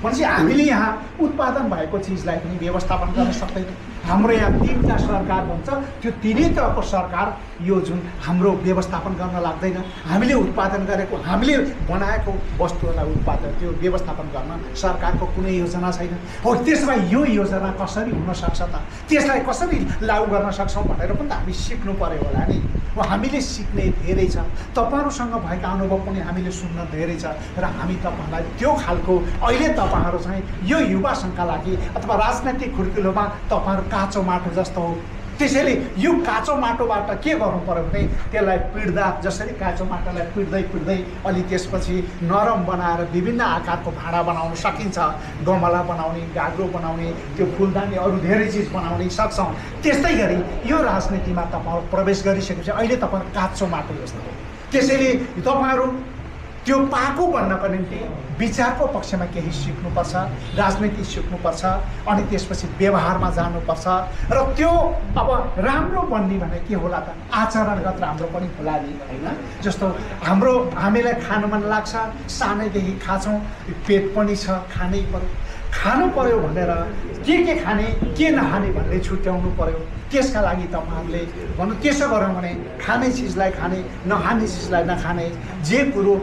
भनेपछि हामीले यहाँ उत्पादन भएको चिजलाई पनि व्यवस्थापन गर्न सक्दैनौँ हाम्रो यहाँ 3टा सरकार भन्छ त्यो 3 तहको सरकार यो जुन हाम्रो व्यवस्थापन गर्न लाग्दैन हामीले उत्पादन गरेको हामीले बनाएको वस्तुहरूलाई उत्पादन त्यो व्यवस्थापन गर्न सरकारको कुनै योजना छैन हो त्यसमा यो योजना कसरी हुन सक्छ त त्यसलाई कसरी लागू गर्न सक्छौँ भनेर पनि त हामी सिक्नु पर्यो होला नि हामीले सिक्ने धेरै छ तपाईहरुसँग भएका अनुभव पनि हामीले सुन्न धेरै छ र हामी तपाईहरुलाई त्यो खालको अहिले तपाईहरु चाहिँ यो युवा संघका लागि अथवा राजनैतिक खुर्किलोमा तपाईहरु काचो माटो जस्तो हो त्यसैले यो काचो माटोबाट के गर्नु पर्यो भने त्यसलाई पिड्दा जसरी काचो माटोलाई पिड्दै अलि त्यसपछि नरम बनाएर विभिन्न आकारको भाँडा बनाउन सकिन्छ गमला बनाउने गाग्रो बनाउने त्यो फुलदानी अरू धेरै चिज बनाउन सक्छौँ त्यस्तै गरी यो राजनीतिमा तपाईहरु प्रवेश गरिसकेपछि अहिले तपाईहरु काचो माटो जस्तो हो त्यसैले तपाईहरु त्यो पाको बन्नको निम्ति विचारको पक्षमा केही सिक्नुपर्छ राजनीति सिक्नुपर्छ अनि त्यसपछि व्यवहारमा जानुपर्छ र त्यो अब राम्रो बन्ने भने के होला त आचरणगत राम्रो पनि होला नि हैन जस्तो हामीलाई खान मन लाग्छ सानैदेखि खाछौँ पेट पनि छ खानु पर्यो भनेर के खाने के नखाने भन्ने छुट्याउनु पर्यो त्यसका लागि तपाईहरुले भन्नु त्यसो गर्यौं भने खाने चिजलाई खाने नखाने चिजलाई नखाने जे कुरो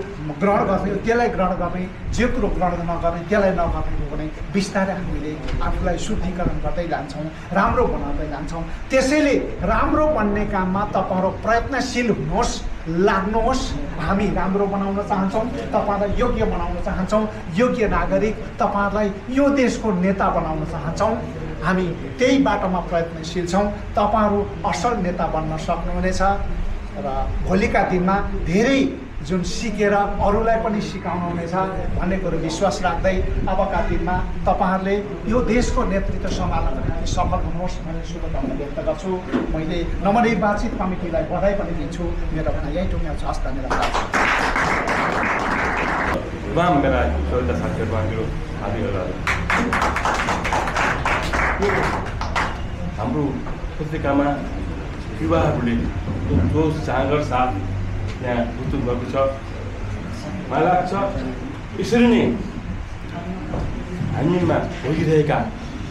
ग्रहण गर्ने त्यसलाई ग्रहण गर्ने जे कुरो ग्रहण नगर्ने त्यसलाई नगर्ने हो भने बिस्तारै हामीले आफूलाई शुद्धिकरण गर्दै जान्छौँ राम्रो बनाउँदै जान्छौँ त्यसैले राम्रो बन्ने काममा तपाईहरु प्रयत्नशील हुनुहोस् लाग्नुहोस् हामी राम्रो बनाउन चाहन्छौँ तपाईहरुलाई योग्य बनाउन चाहन्छौँ योग्य नागरिक तपाईहरुलाई यो देशको नेता बनाउन चाहन्छौँ हामी त्यही बाटोमा प्रयत्नशील छौँ तपाईहरु असल नेता बन्न सक्नुहुनेछ र भोलिका दिनमा धेरै जुन सिकेर अरूलाई पनि सिकाउनु हुनेछ भन्ने कुरो विश्वास राख्दै अबका दिनमा तपाईहरुले यो देशको नेतृत्व सम्हाल्नको निम्ति सफल हुनुहोस् भन्ने शुभकामना व्यक्त गर्छु मैले नवनिर्वाचित कमिटीलाई बधाई पनि दिन्छु मेरो भनाइ यही टुङ्ग्याउँछु हस् धन्यवाद मेरा छोटा साथीहरू हाम्रो उपत्यकामा युवाहरूले जोस जाँगर साथ यहाँ बुझ्नु भएको छ मलाई लाग्छ यसरी नै हामीमा भइरहेका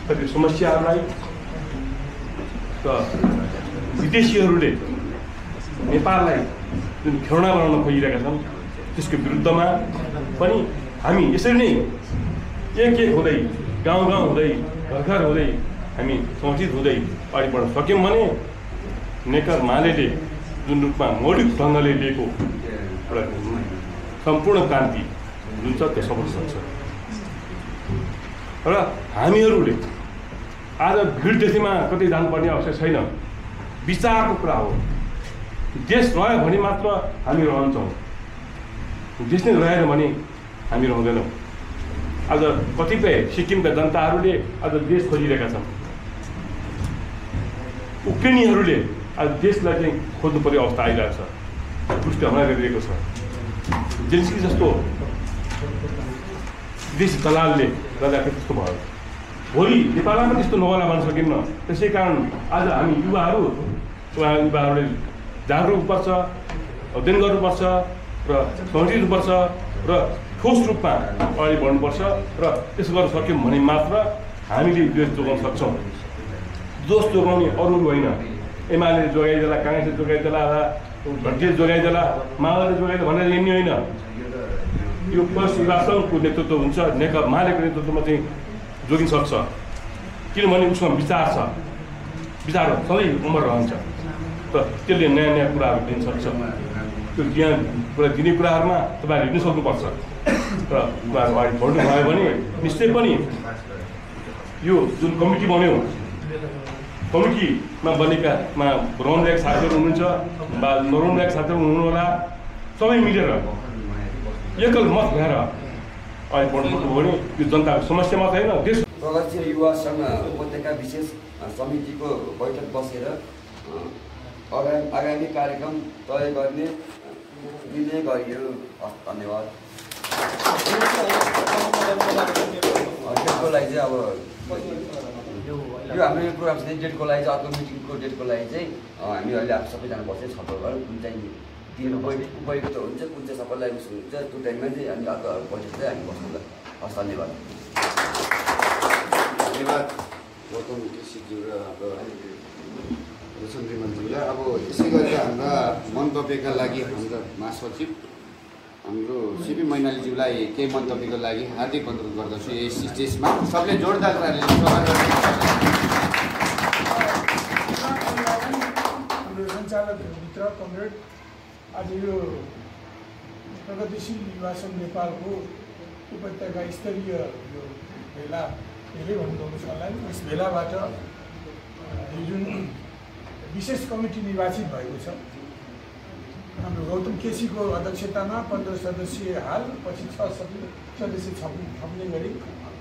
कति समस्याहरूलाई र विदेशीहरूले नेपाललाई जुन खेलौना बनाउन खोजिरहेका छन् त्यसको विरुद्धमा पनि हामी यसरी नै एक हुँदै गाउँ हुँदै घर हुँदै हामी समुचित हुँदै अगाडि बढ्न सक्यौँ भने नेकपा मालेले जुन रूपमा मौलिक ढङ्गले लिएको एउटा सम्पूर्ण क्रान्ति जुन छ त्यो सफल सक्छ र हामीहरूले आज भिड देशमा कतै जानुपर्ने आवश्यक छैन विचारको कुरा हो देश रह्यो भने मात्र हामी रहन्छौँ देश नै रहेन भने हामी रहँदैनौँ आज कतिपय सिक्किमका जनताहरूले आज देश खोजिरहेका छन् उक्रेनीहरूले आज देशलाई चाहिँ खोज्नुपर्ने अवस्था आइरहेको छ पुष्टि हमला गरिरहेको छ जेलेन्स्की जस्तो विदेशी दलालले गर्दाखेरि त्यस्तो भयो भोलि नेपालमा पनि त्यस्तो नहोला भन्न सकिन्न त्यसै कारण आज हामी युवाहरूले जागरुक पर्छ अध्ययन गर्नुपर्छ र समेटिनुपर्छ र ठोस रूपमा अगाडि बढ्नुपर्छ र यसो गर्न सक्यौँ भने मात्र हामीले देश जोगाउन सक्छौँ। दोष जोगाउने अरू होइन, एमाले जोगाइदेला, काङ्ग्रेसले जोगाइदेला, घन्टीले जोगाइदेला, माओवादीले जोगाइदेला भनेर हिँड्ने होइन। यो प्लस युवा सङ्घको नेतृत्व हुन्छ, नेकपा मालेको नेतृत्वमा चाहिँ जोगिन सक्छ, किनभने उसमा विचार छ, विचार सधैँ उमर रहन्छ र त्यसले नयाँ नयाँ कुराहरू दिन सक्छ। त्यो ज्ञान कुरा दिने कुराहरूमा तपाईँहरूले हिँड्नु सक्नुपर्छ र उहाँहरू अगाडि बढ्नुभयो भने निश्चय पनि यो जुन कमिटी बन्यो, कमिटीमा बनेकामा रहनुभएका साथीहरू हुनुहुन्छ वा नरहनुभएका साथीहरू हुनुहुला, सबै मिलेर एकल मत भएर अगाडि बढ्नुभयो भने यो जनताको समस्या मात्रै होइन, देश प्रगतिशील युवा सङ्घ उपत्यका विशेष समितिको बैठक बसेर आगामी कार्यक्रम तय गर्ने निर्णय गरियो। धन्यवाद। डेटको लागि चाहिँ अब यो हाम्रो यो प्रोग्राम चाहिँ डेटको लागि चाहिँ अर्को मिटिङको डेटको लागि चाहिँ हामी अहिले अब सबैजना बसेर छलफल गरौँ, कुन चाहिँ दिन उपयुक्त हुन्छ, कुन चाहिँ सबैलाई उस हुन्छ, त्यो टाइममा चाहिँ हामी अर्को बैठक चाहिँ हामी बस्नु। हस्, धन्यवाद। धन्यवाद गौतम केसीज्यू र सन्ध्रीमन्त्रीलाई। अब यसै गरी हाम्रा मन्तव्यका लागि हाम्रा महासचिव हाम्रो सिपी मैनालीज्यूलाई केही मन्तव्यको लागि हार्दिक अनुरोध गर्दछु। यस स्टेजमा सबले जोरदार तालीले स्वागत गर्नु। हाम्रो सञ्चालकभित्र कमरेड, आज यो प्रगतिशील युवा सङ्घ नेपालको उपत्यका स्तरीय यो भेला धेरै भन्नुभएको छ होला। यस भेलाबाट जुन विशेष कमिटी निर्वाचित भएको छ, हाम्रो गौतम केसीको अध्यक्षतामा 15 सदस्यीय हाल, पछि 6 सदस्य थप्ने गरी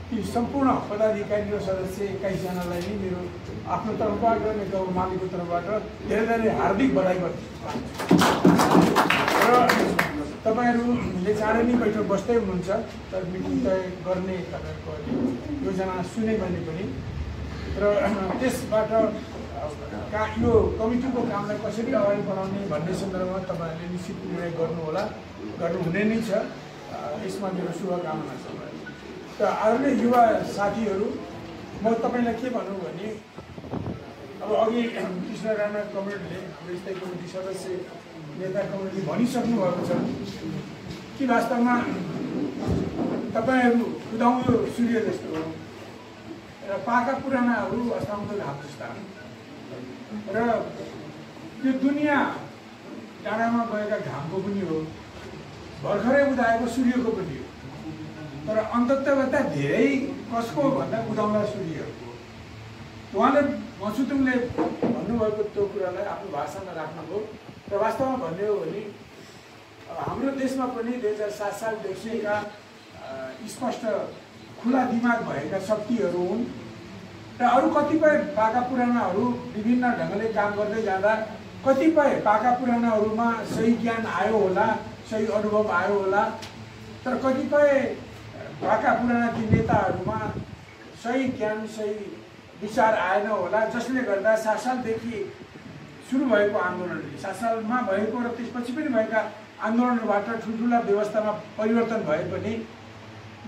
ती सम्पूर्ण पदाधिकारी र सदस्य 21 जनालाई नै मेरो आफ्नो तर्फबाट र नेकपा मालेको तर्फबाट धेरै धेरै हार्दिक बधाई गर्छु। र तपाईँहरूले चाँडै नै बैठक बस्दै हुनुहुन्छ, तर मिटिङ तय गर्ने तपाईँहरूको योजना सुने भने पनि र त्यसबाट यो कमिटीको कामलाई कसरी अगाडि बढाउने भन्ने सन्दर्भमा तपाईँहरूले निश्चित निर्णय गर्नुहोला, गर्नुहुने नै छ। यसमा मेरो शुभकामना छ। त आदरणीय युवा साथीहरू, म तपाईँलाई के भनौँ भने अब अघि कृष्ण राणा कमरेडले हाम्रो स्थायी कमिटी सदस्य नेता कमरेडले भनिसक्नु भएको छ कि वास्तवमा तपाईँहरू उदाउँदो सूर्य जस्तो हो र पाका पुरानाहरू अस्ताउँदो घाम जस्ता र यो दुनियाँ डाँडामा गएका घामको पनि हो, भर्खरै उदाएको सूर्यको पनि हो, तर अन्ततगता धेरै कसको भन्दा उदाउँदा सूर्यहरूको। उहाँले मसुतुङले भन्नुभएको त्यो कुरालाई आफ्नो भाषामा राख्नुभयो र वास्तवमा भन्ने हो भने हाम्रो देशमा पनि 2007 सालदेखिका स्पष्ट खुला दिमाग भएका शक्तिहरू हुन् र अरू कतिपय पाका पुरानाहरू विभिन्न ढङ्गले काम गर्दै जाँदा कतिपय पाका पुरानाहरूमा सही ज्ञान आयो होला, सही अनुभव आयो होला, तर कतिपय पाका पुराना ती नेताहरूमा सही ज्ञान, सही विचार आएन होला, जसले गर्दा 7 सालदेखि सुरु भएको आन्दोलनले 7 सालमा भएको र त्यसपछि पनि भएका आन्दोलनबाट ठुल्ठुला व्यवस्थामा परिवर्तन भए पनि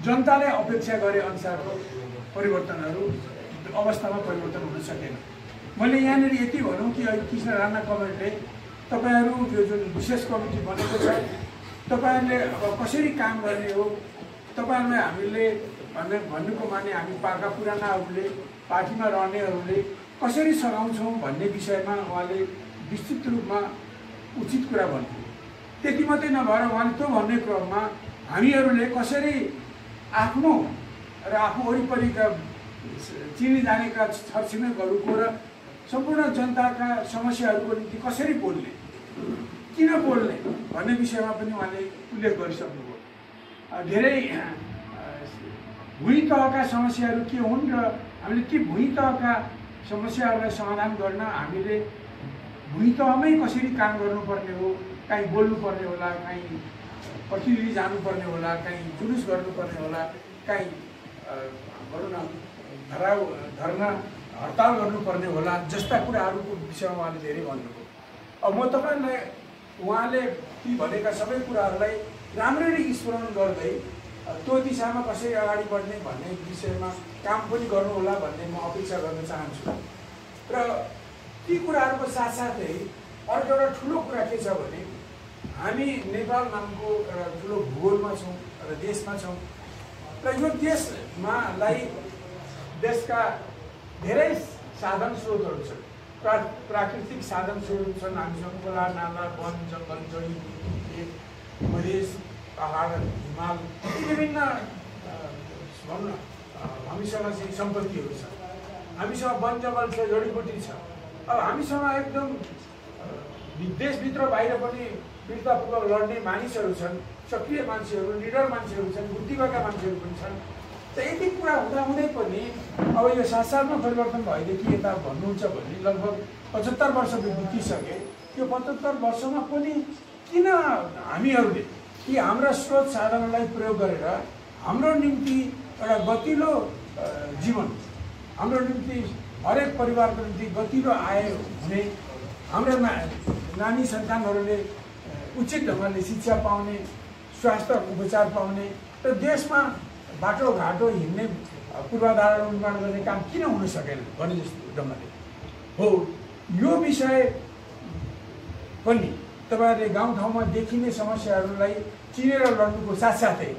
जनताले अपेक्षा गरे अनुसारको परिवर्तनहरू अवस्थामा परिवर्तन हुन सकेन। मैले यहाँनिर यति भनौँ कि अहिले कृष्ण राणा कमरेडले तपाईँहरू यो जुन विशेष कमिटी बनेको छ, तपाईँहरूले अब कसरी काम गर्ने हो, तपाईँहरूलाई हामीले भन्नुको माने हामी पाका पुरानाहरूले पार्टीमा रहनेहरूले कसरी सघाउँछौँ भन्ने विषयमा उहाँले विस्तृत रूपमा उचित कुरा भन्नुभयो। त्यति मात्रै नभएर उहाँले त्यो भन्ने क्रममा हामीहरूले कसरी आफ्नो र आफू वरिपरिका चिनी जानेका छरछिमेकहरूको र सम्पूर्ण जनताका समस्याहरूको निम्ति कसरी बोल्ने, किन बोल्ने भन्ने विषयमा पनि उहाँले उल्लेख गरिसक्नुभयो। धेरै भुइँ तहका समस्याहरू के हुन् र हामीले ती भुइँ तहका समस्याहरूलाई समाधान गर्न हामीले भुइँ तहमै कसरी काम गर्नुपर्ने हो, कहीँ बोल्नुपर्ने होला, कहीँ प्रतिनिधि जानुपर्ने होला, कहीँ जुलुस गर्नुपर्ने होला, कहीँ भनौँ न धरना हडताल गर्नुपर्ने होला जस्ता कुराहरूको विषयमा उहाँले धेरै भन्नुभयो। अब म तपाईँलाई उहाँले ती भनेका सबै कुराहरूलाई राम्ररी स्मरण गर्दै त्यो दिशामा कसरी अगाडि बढ्ने भन्ने विषयमा काम पनि गर्नुहोला भन्ने म अपेक्षा गर्न चाहन्छु। र ती कुराहरूको साथसाथै अर्को एउटा ठुलो कुरा के छ भने हामी नेपाल नामको एउटा ठुलो भूगोलमा छौँ र देशमा छौँ र यो देशमालाई देशका धेरै साधन स्रोतहरू छन्। प्राकृतिक साधन स्रोतहरू छन्। हामीसँग खोला नाला वन जङ्गल जडीबुटी मधेस पहाड हिमाल विभिन्न भनौँ न हामीसँग चाहिँ सम्पत्तिहरू छ। हामीसँग वन जङ्गल छ, जडीबुटी छ। अब हामीसँग एकदम देशभित्र बाहिर पनि वीरतापूर्वक लड्ने मानिसहरू छन्, सक्रिय मान्छेहरू, लिडर मान्छेहरू छन्, बुद्धि भएका मान्छेहरू पनि छन्। त यति कुरा हुँदाहुँदै पनि अब यो संसारमा परिवर्तन भएदेखि यता भन्नुहुन्छ भने लगभग 75 वर्ष बितिसके। यो 75 वर्षमा पनि किन हामीहरूले यी हाम्रा स्रोत साधनलाई प्रयोग गरेर हाम्रो निम्ति एउटा गतिलो जीवन, हाम्रो निम्ति हरेक परिवारको निम्ति गतिलो आय हुने, हाम्रा नानी सन्तानहरूले उचित ढङ्गले शिक्षा पाउने, स्वास्थ्य उपचार पाउने र देशमा बाटोघाटो हिँड्ने पूर्वाधार निर्माण गर्ने काम किन हुन सकेन भने जस्तो ढङ्गले हो। यो विषय पनि तपाईँहरूले गाउँठाउँमा देखिने समस्याहरूलाई चिनेर लड्नुको साथसाथै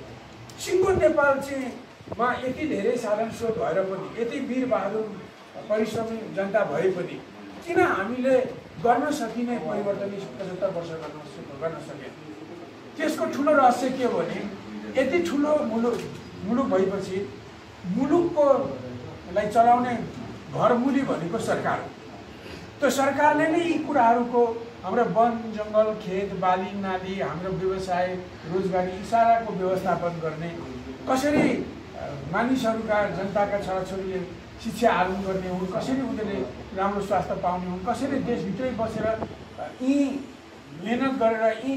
सिङ्गो नेपाल चाहिँ मा यति धेरै साधन स्रोत भएर पनि, यति वीरबहादुर परिश्रमी जनता भए पनि किन हामीले गर्न सकिने परिवर्तन 75 वर्ष गर्न सकेन? त्यसको ठुलो रहस्य के हो भने यति ठुलो मुलुक भएपछि मुलुकलाई चलाउने घरमुली भनेको सरकार हो। त्यो सरकारले नै यी कुराहरूको हाम्रो वन जङ्गल खेत बाली नाली हाम्रो व्यवसाय रोजगारी इसाराको व्यवस्थापन गर्ने, कसरी मानिसहरूका जनताका छोराछोरीले शिक्षा आर्जन गर्ने हुन्, कसरी उनीहरूले राम्रो स्वास्थ्य पाउने हुन्, कसरी देशभित्रै बसेर यी मेहनत गरेर यी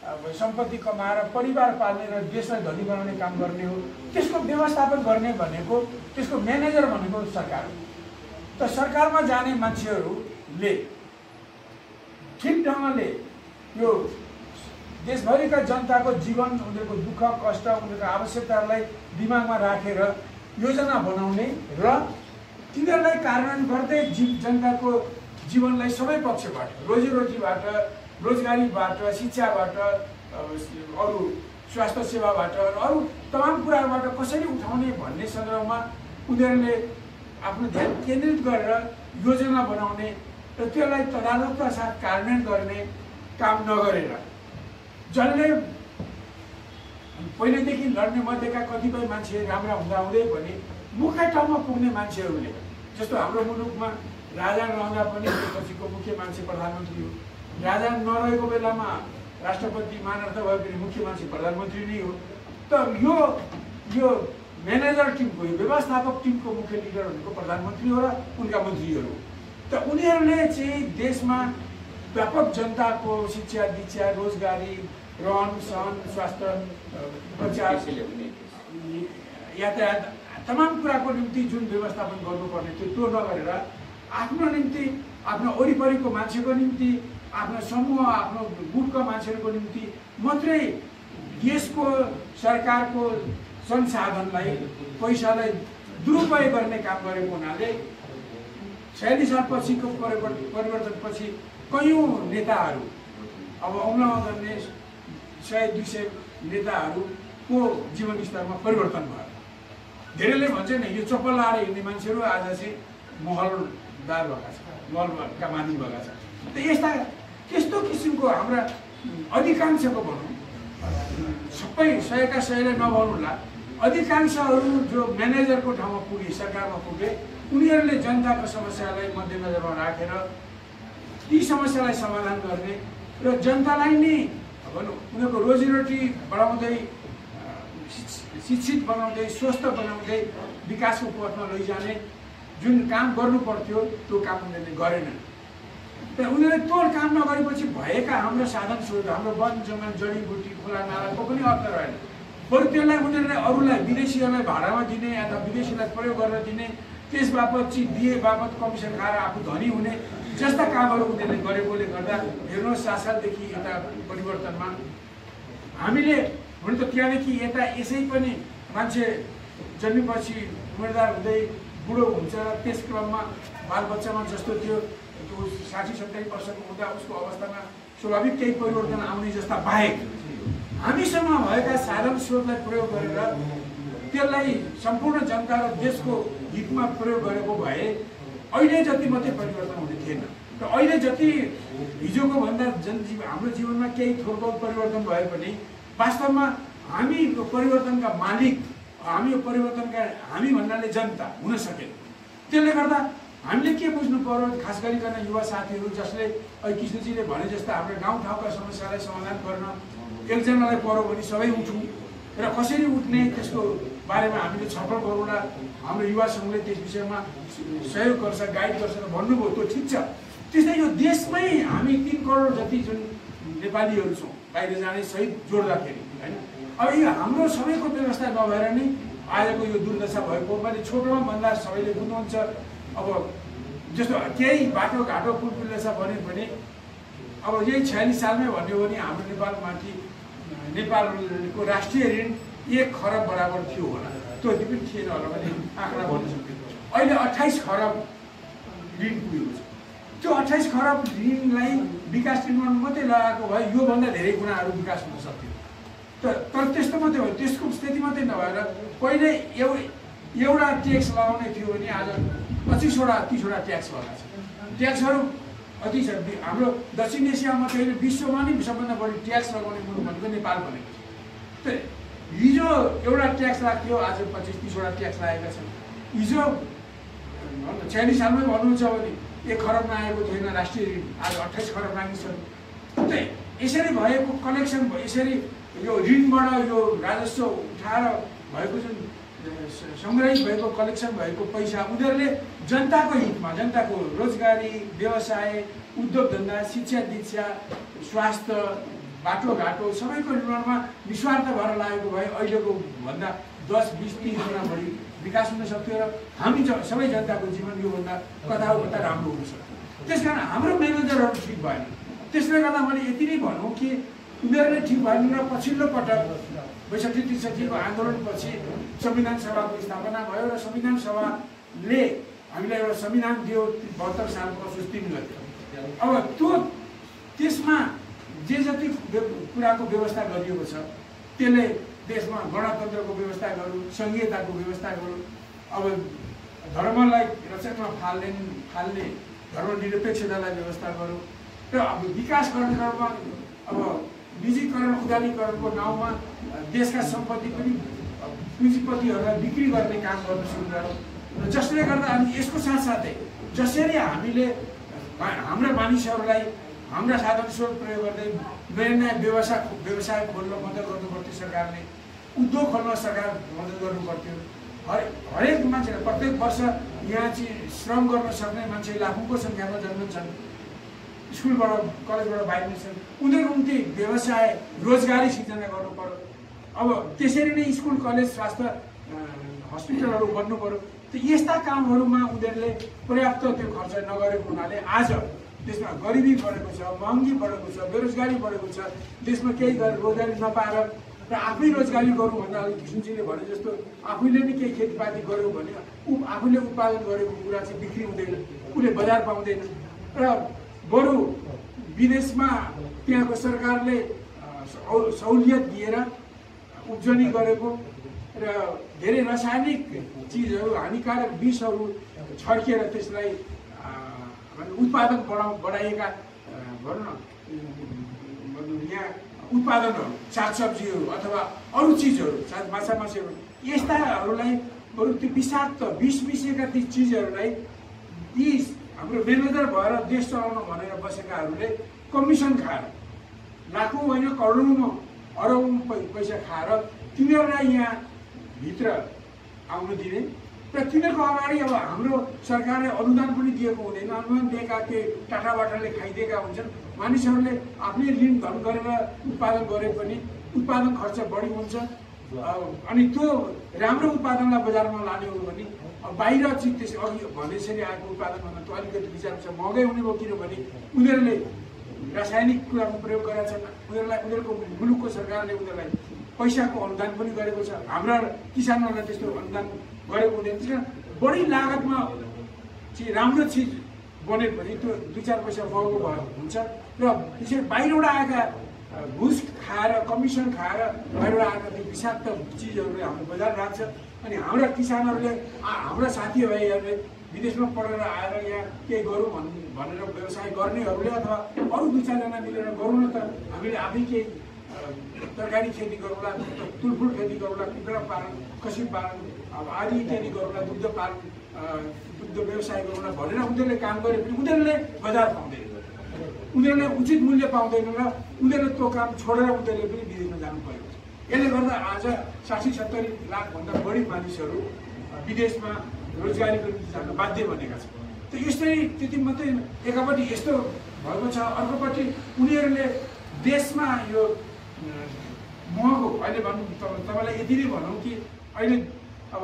सम्पत्ति कमाएर परिवार पाल्ने र देशलाई धनी बनाउने काम गर्ने हो, त्यसको व्यवस्थापन गर्ने भनेको, त्यसको म्यानेजर भनेको सरकार हो। त सरकारमा जाने मान्छेहरूले ठिक ढङ्गले यो देशभरिका जनताको जीवन, उनीहरूको दुःख कष्ट, उनीहरूको आवश्यकताहरूलाई दिमागमा राखेर योजना बनाउने र तिनीहरूलाई कार्यान्वयन गर्दै जनताको जीवनलाई सबै पक्षबाट, रोजीरोटीबाट, रोजगारीबाट, शिक्षाबाट, अरू स्वास्थ्य सेवाबाट, अरू तमाम कुराहरूबाट कसरी उठाउने भन्ने सन्दर्भमा उनीहरूले आफ्नो ध्यान केन्द्रित गरेर योजना बनाउने र त्यसलाई तदारुकका साथ कार्यान्वयन गर्ने काम नगरेर जसले पहिलेदेखि लड्ने मध्येका कतिपय मान्छे राम्रा हुँदाहुँदै पनि मुख्य ठाउँमा पुग्ने मान्छेहरूले, जस्तो हाम्रो मुलुकमा राजा रहँदा पनि पछिको मुख्य मान्छे प्रधानमन्त्री हो, राजा नरहेको बेलामा राष्ट्रपति मानर्थ भए पनि मुख्य मान्छे प्रधानमन्त्री नै हो। त यो म्यानेजर टिमको, यो व्यवस्थापक टिमको मुख्य लिडर भनेको प्रधानमन्त्री हो र उनका मन्त्रीहरू हो। त उनीहरूले चाहिँ देशमा व्यापक जनताको शिक्षा दीक्षा रोजगारी रहन सहन स्वास्थ्य उपचार यातायात तमाम कुराको निम्ति जुन व्यवस्थापन गर्नुपर्ने थियो त्यो नगरेर आफ्नो निम्ति, आफ्नो वरिपरिको मान्छेको निम्ति, आफ्नो समूह, आफ्नो गुटका मान्छेहरूको निम्ति मात्रै देशको सरकारको संसाधनलाई, पैसालाई दुरुपयोग गर्ने काम गरेको हुनाले 46 साल पछिको परिवर्तनपछि कयौँ नेताहरू, अब औँलामा गर्ने 100-200 नेताहरूको जीवन स्तरमा परिवर्तन भयो। धेरैले भन्छ नि यो चप्पल लाएर हिँड्ने मान्छेहरू आज चाहिँ महलदार भएका छन्, महलका मालिक भएका छन्। त त्यस्तो किसिमको हाम्रा अधिकांशको भनौँ, सबै 100का 100ले नभनौँला, अधिकांशहरू जो म्यानेजरको ठाउँमा पुगे, सरकारमा पुगे, उनीहरूले जनताको समस्यालाई मध्यनजरमा राखेर ती समस्यालाई समाधान गर्ने र जनतालाई नै भनौँ उनीहरूको रोजीरोटी बढाउँदै, शिक्षित बनाउँदै, स्वस्थ बनाउँदै विकासको पथमा लैजाने जुन काम गर्नु पर्थ्यो त्यो काम उनीहरूले गरेनन्। र उनीहरूले त्यो काम नगरेपछि भएका हाम्रो साधन स्रोत, हाम्रो वन जङ्गल जडीबुटी खोला नालाको पनि अर्थ रहेन। बरु त्यसलाई उनीहरूले अरूलाई, विदेशीहरूलाई भाडामा दिने अथवा विदेशीलाई प्रयोग गरेर दिने त्यस बापत चाहिँ दिए बापत कमिसन खाएर आफू धनी हुने जस्ता कामहरू उनीहरूले गरेकोले गर्दा हेर्नुहोस् 7 सालदेखि यता परिवर्तनमा हामीले हुन त त्यहाँदेखि यता यसै पनि मान्छे जन्मेपछि उमेरदार हुँदै बुढो हुन्छ त्यस क्रममा बालबच्चामा जस्तो थियो 60-70 वर्षको हुँदा उसको अवस्थामा स्वाभाविक केही परिवर्तन आउने जस्ता बाहेक हामीसँग भएका साधन स्रोतलाई प्रयोग गरेर त्यसलाई सम्पूर्ण जनता र देशको हितमा प्रयोग गरेको भए अहिले जति मात्रै परिवर्तन हुने थिएन र अहिले जति हिजोको भन्दा हाम्रो जीवनमा केही थोरको परिवर्तन भए पनि वास्तवमा हामी यो परिवर्तनका मालिक हामी यो परिवर्तनका हामी भन्नाले जनता हुन सकेन। त्यसले गर्दा हामीले के बुझ्नु पर्यो खास गरिकन युवा साथीहरू जसले अहिले कृष्णजीले भने जस्तो हाम्रो गाउँठाउँका समस्यालाई समाधान गर्न एकजनालाई पर्यो भने सबै उठौँ र कसरी उठ्ने त्यसको बारेमा हामीले छलफल गरौँला। हाम्रो युवा सङ्घले त्यस विषयमा सहयोग गर्छ गाइड गर्छ र भन्नुभयो त्यो ठिक छ। त्यस्तै यो देशमै हामी 3 करोड जति जुन नेपालीहरू छौँ बाहिर जाने सहित जोड्दाखेरि होइन अब यो हाम्रो सबैको व्यवस्था नभएर नै आजको यो दुर्दशा भएको मैले छोटोमा भन्दा सबैले बुझ्नुहुन्छ। अब जस्तो केही बाटोघाटो पुलपुल्लेसा भन्यो भने अब यही 46 सालमै भन्यो भने हाम्रो नेपालमाथि नेपालको राष्ट्रिय ऋण 1 खरब बराबर थियो होला त्यो पनि थिएन होला भने आँकडा भन्न सक्दैन। अहिले 28 खरब ऋण पुगेको छ। त्यो 28 खरब ऋणलाई विकास निर्माण मात्रै लगाएको भए योभन्दा धेरै गुणाहरू विकास हुन सक्थ्यो। तर त्यस्तो मात्रै भयो त्यसको स्थिति मात्रै नभएर पहिले एउटा ट्याक्स लगाउने थियो भने आज 25वटा 30वटा ट्याक्स लगाएको छ। ट्याक्सहरू अति छ। हाम्रो दक्षिण एसियामा मात्रै होइन विश्वमा नै सबभन्दा बढी ट्याक्स लगाउने मुलुक भनेको नेपाल बनेको छ। हिजो एउटा ट्याक्स लाग्थ्यो आज 25-30वटा ट्याक्स लागेका छन्। हिजो 46 सालमै भन्नुहुन्छ भने 1 खरब नआएको थिएन राष्ट्रिय ऋण आज 28 खरब मागिन्छन्। यसरी भएको कलेक्सन यसरी यो ऋणबाट यो राजस्व उठाएर भएको जुन सङ्ग्रहित भएको कलेक्सन भएको पैसा उनीहरूले जनताको हितमा जनताको रोजगारी व्यवसाय उद्योग धन्दा शिक्षा दीक्षा स्वास्थ्य बाटोघाटो सबैको निर्माणमा निस्वार्थ भएर लागेको भए अहिलेको भन्दा 10-20-30 गुणा बढी विकास हुन सक्थ्यो र हामी सबै जनताको जीवन योभन्दा कता हो कता राम्रो हुन सक्थ्यो। त्यस कारण हाम्रो म्यानेजरहरू ठिक भएन। त्यसले गर्दा मैले यति नै भनौँ कि उनीहरूले ठिक भएन र पछिल्लो पटक 62-63 को आन्दोलनपछि संविधान सभाको स्थापना भयो र संविधान सभाले हामीलाई एउटा संविधान दियो 72 सालको असोज 3 गते। अब त्यसमा जे जति कुराको व्यवस्था गरिएको छ त्यसले देशमा गणतन्त्रको व्यवस्था गरौँ सङ्घीयताको व्यवस्था गरौँ अब धर्मलाई रचनामा फाल्ने धर्मनिरपेक्षतालाई व्यवस्था गरौँ र अब विकास गर्ने क्रममा अब निजीकरण उदारीकरणको नाउँमा देशका सम्पत्ति पनि पुँजीपतिहरूलाई बिक्री गर्ने काम गर्न सुरु गरौँ र जसले गर्दा अनि यसको साथसाथै जसरी हामीले हाम्रा मानिसहरूलाई हाम्रा साधन स्रोत प्रयोग गर्दै नयाँ व्यवसाय खोल्न मद्दत गर्नुपर्थ्यो। सरकारले उद्योग खोल्न सरकार मद्दत गर्नुपर्थ्यो। हरेक मान्छेलाई प्रत्येक वर्ष यहाँ चाहिँ श्रम गर्न सक्ने मान्छे लाखौँको सङ्ख्यामा जन्मन्छन् स्कुलबाट कलेजबाट बाहिर निस्कन्छन् उनीहरूको निम्ति व्यवसाय रोजगारी सिर्जना गर्नु पर्यो। अब त्यसरी नै स्कुल कलेज स्वास्थ्य हस्पिटलहरू बन्नु पर्यो। यस्ता कामहरूमा उनीहरूले पर्याप्त त्यो खर्च नगरेको हुनाले आज देशमा गरिबी बढेको छ महँगी बढेको छ बेरोजगारी बढेको छ। देशमा केही रोजगारी नपाएर र आफै रोजगारी गरौँ भन्दा अघि कृष्णजीले भने जस्तो आफैले नै केही खेतीपाती गऱ्यो भने आफूले उत्पादन गरेको कुरा चाहिँ बिक्री हुँदैन उसले बजार पाउँदैन र बरु विदेशमा त्यहाँको सरकारले सहुलियत दिएर उब्जनी गरेको र धेरै रासायनिक चिजहरू हानिकारक विषहरू छर्किएर त्यसलाई उत्पादन बढाइएका भनौँ न यहाँ उत्पादनहरू सागसब्जीहरू अथवा अरू चिजहरू माछा मासुहरू यस्ताहरूलाई बरु त्यो विषाक्त विष मिसिएका ती चिजहरूलाई यी हाम्रो म्यानेजर भएर देश चलाउन भनेर बसेकाहरूले कमिसन खाएर लाखौँ होइन करोडौँमा अरबौँ पैसा खाएर तिनीहरूलाई यहाँ भित्र आउन दिने र तिनीहरूको अगाडि अब हाम्रो सरकारले अनुदान पनि दिएको हुँदैन। अनुदान दिएका के टाटाबाटाले खाइदिएका हुन्छन्। मानिसहरूले आफ्नै ऋण धन गरेर उत्पादन गरे पनि उत्पादन खर्च बढी हुन्छ अनि त्यो राम्रो उत्पादनलाई बजारमा लाने हो भने बाहिर चाहिँ त्यस अघि भनेसरी आएको उत्पादनभन्दा त अलिकति विचार महँगै हुने भयो किनभने उनीहरूले रासायनिक कुराको प्रयोग गरेका छन् उनीहरूलाई उनीहरूको मुलुकको सरकारले उनीहरूलाई पैसाको अनुदान पनि गरेको छ हाम्रा किसानहरूलाई त्यस्तो अनुदान गरेको हुँदैन त्यसमा बढी लागतमा चाहिँ राम्रो चिज बन्यो भने त्यो 2-4 पैसा महँगो भयो हुन्छ र त्यसरी बाहिरबाट आएका घुस खाएर कमिसन खाएर बाहिरबाट आएका त्यो विषाक्त चिजहरूले हाम्रो बजार राख्छ अनि हाम्रा किसानहरूले हाम्रा साथीभाइहरूले विदेशमा पढेर आएर यहाँ केही गरौँ भनेर व्यवसाय गर्नेहरूले अथवा अरू 2-4 जना मिलेर गरौँ न त हामीले आफै केही तरकारी खेती गरौँला तुलफुल खेती गरौँला कुखुरा पालन खसी पालन अब आदि इत्यादि गरौँला दुग्ध पालन दुग्ध व्यवसाय गरौँला भनेर उनीहरूले काम गरे पनि उनीहरूले बजार पाउँदैन उनीहरूले उचित मूल्य पाउँदैन र उनीहरूले त्यो काम छोडेर उनीहरूले पनि विदेशमा जानु परेको छ यसले गर्दा आज 60-70 लाखभन्दा बढी मानिसहरू विदेशमा रोजगारीको निम्ति जान बाध्य बनेका छन् त यस्तै त्यति मात्रै एकापट्टि यस्तो भएको छ अर्कोपट्टि उनीहरूले देशमा यो महँगो अहिले भनौँ तपाईँलाई यति नै भनौँ कि अहिले अब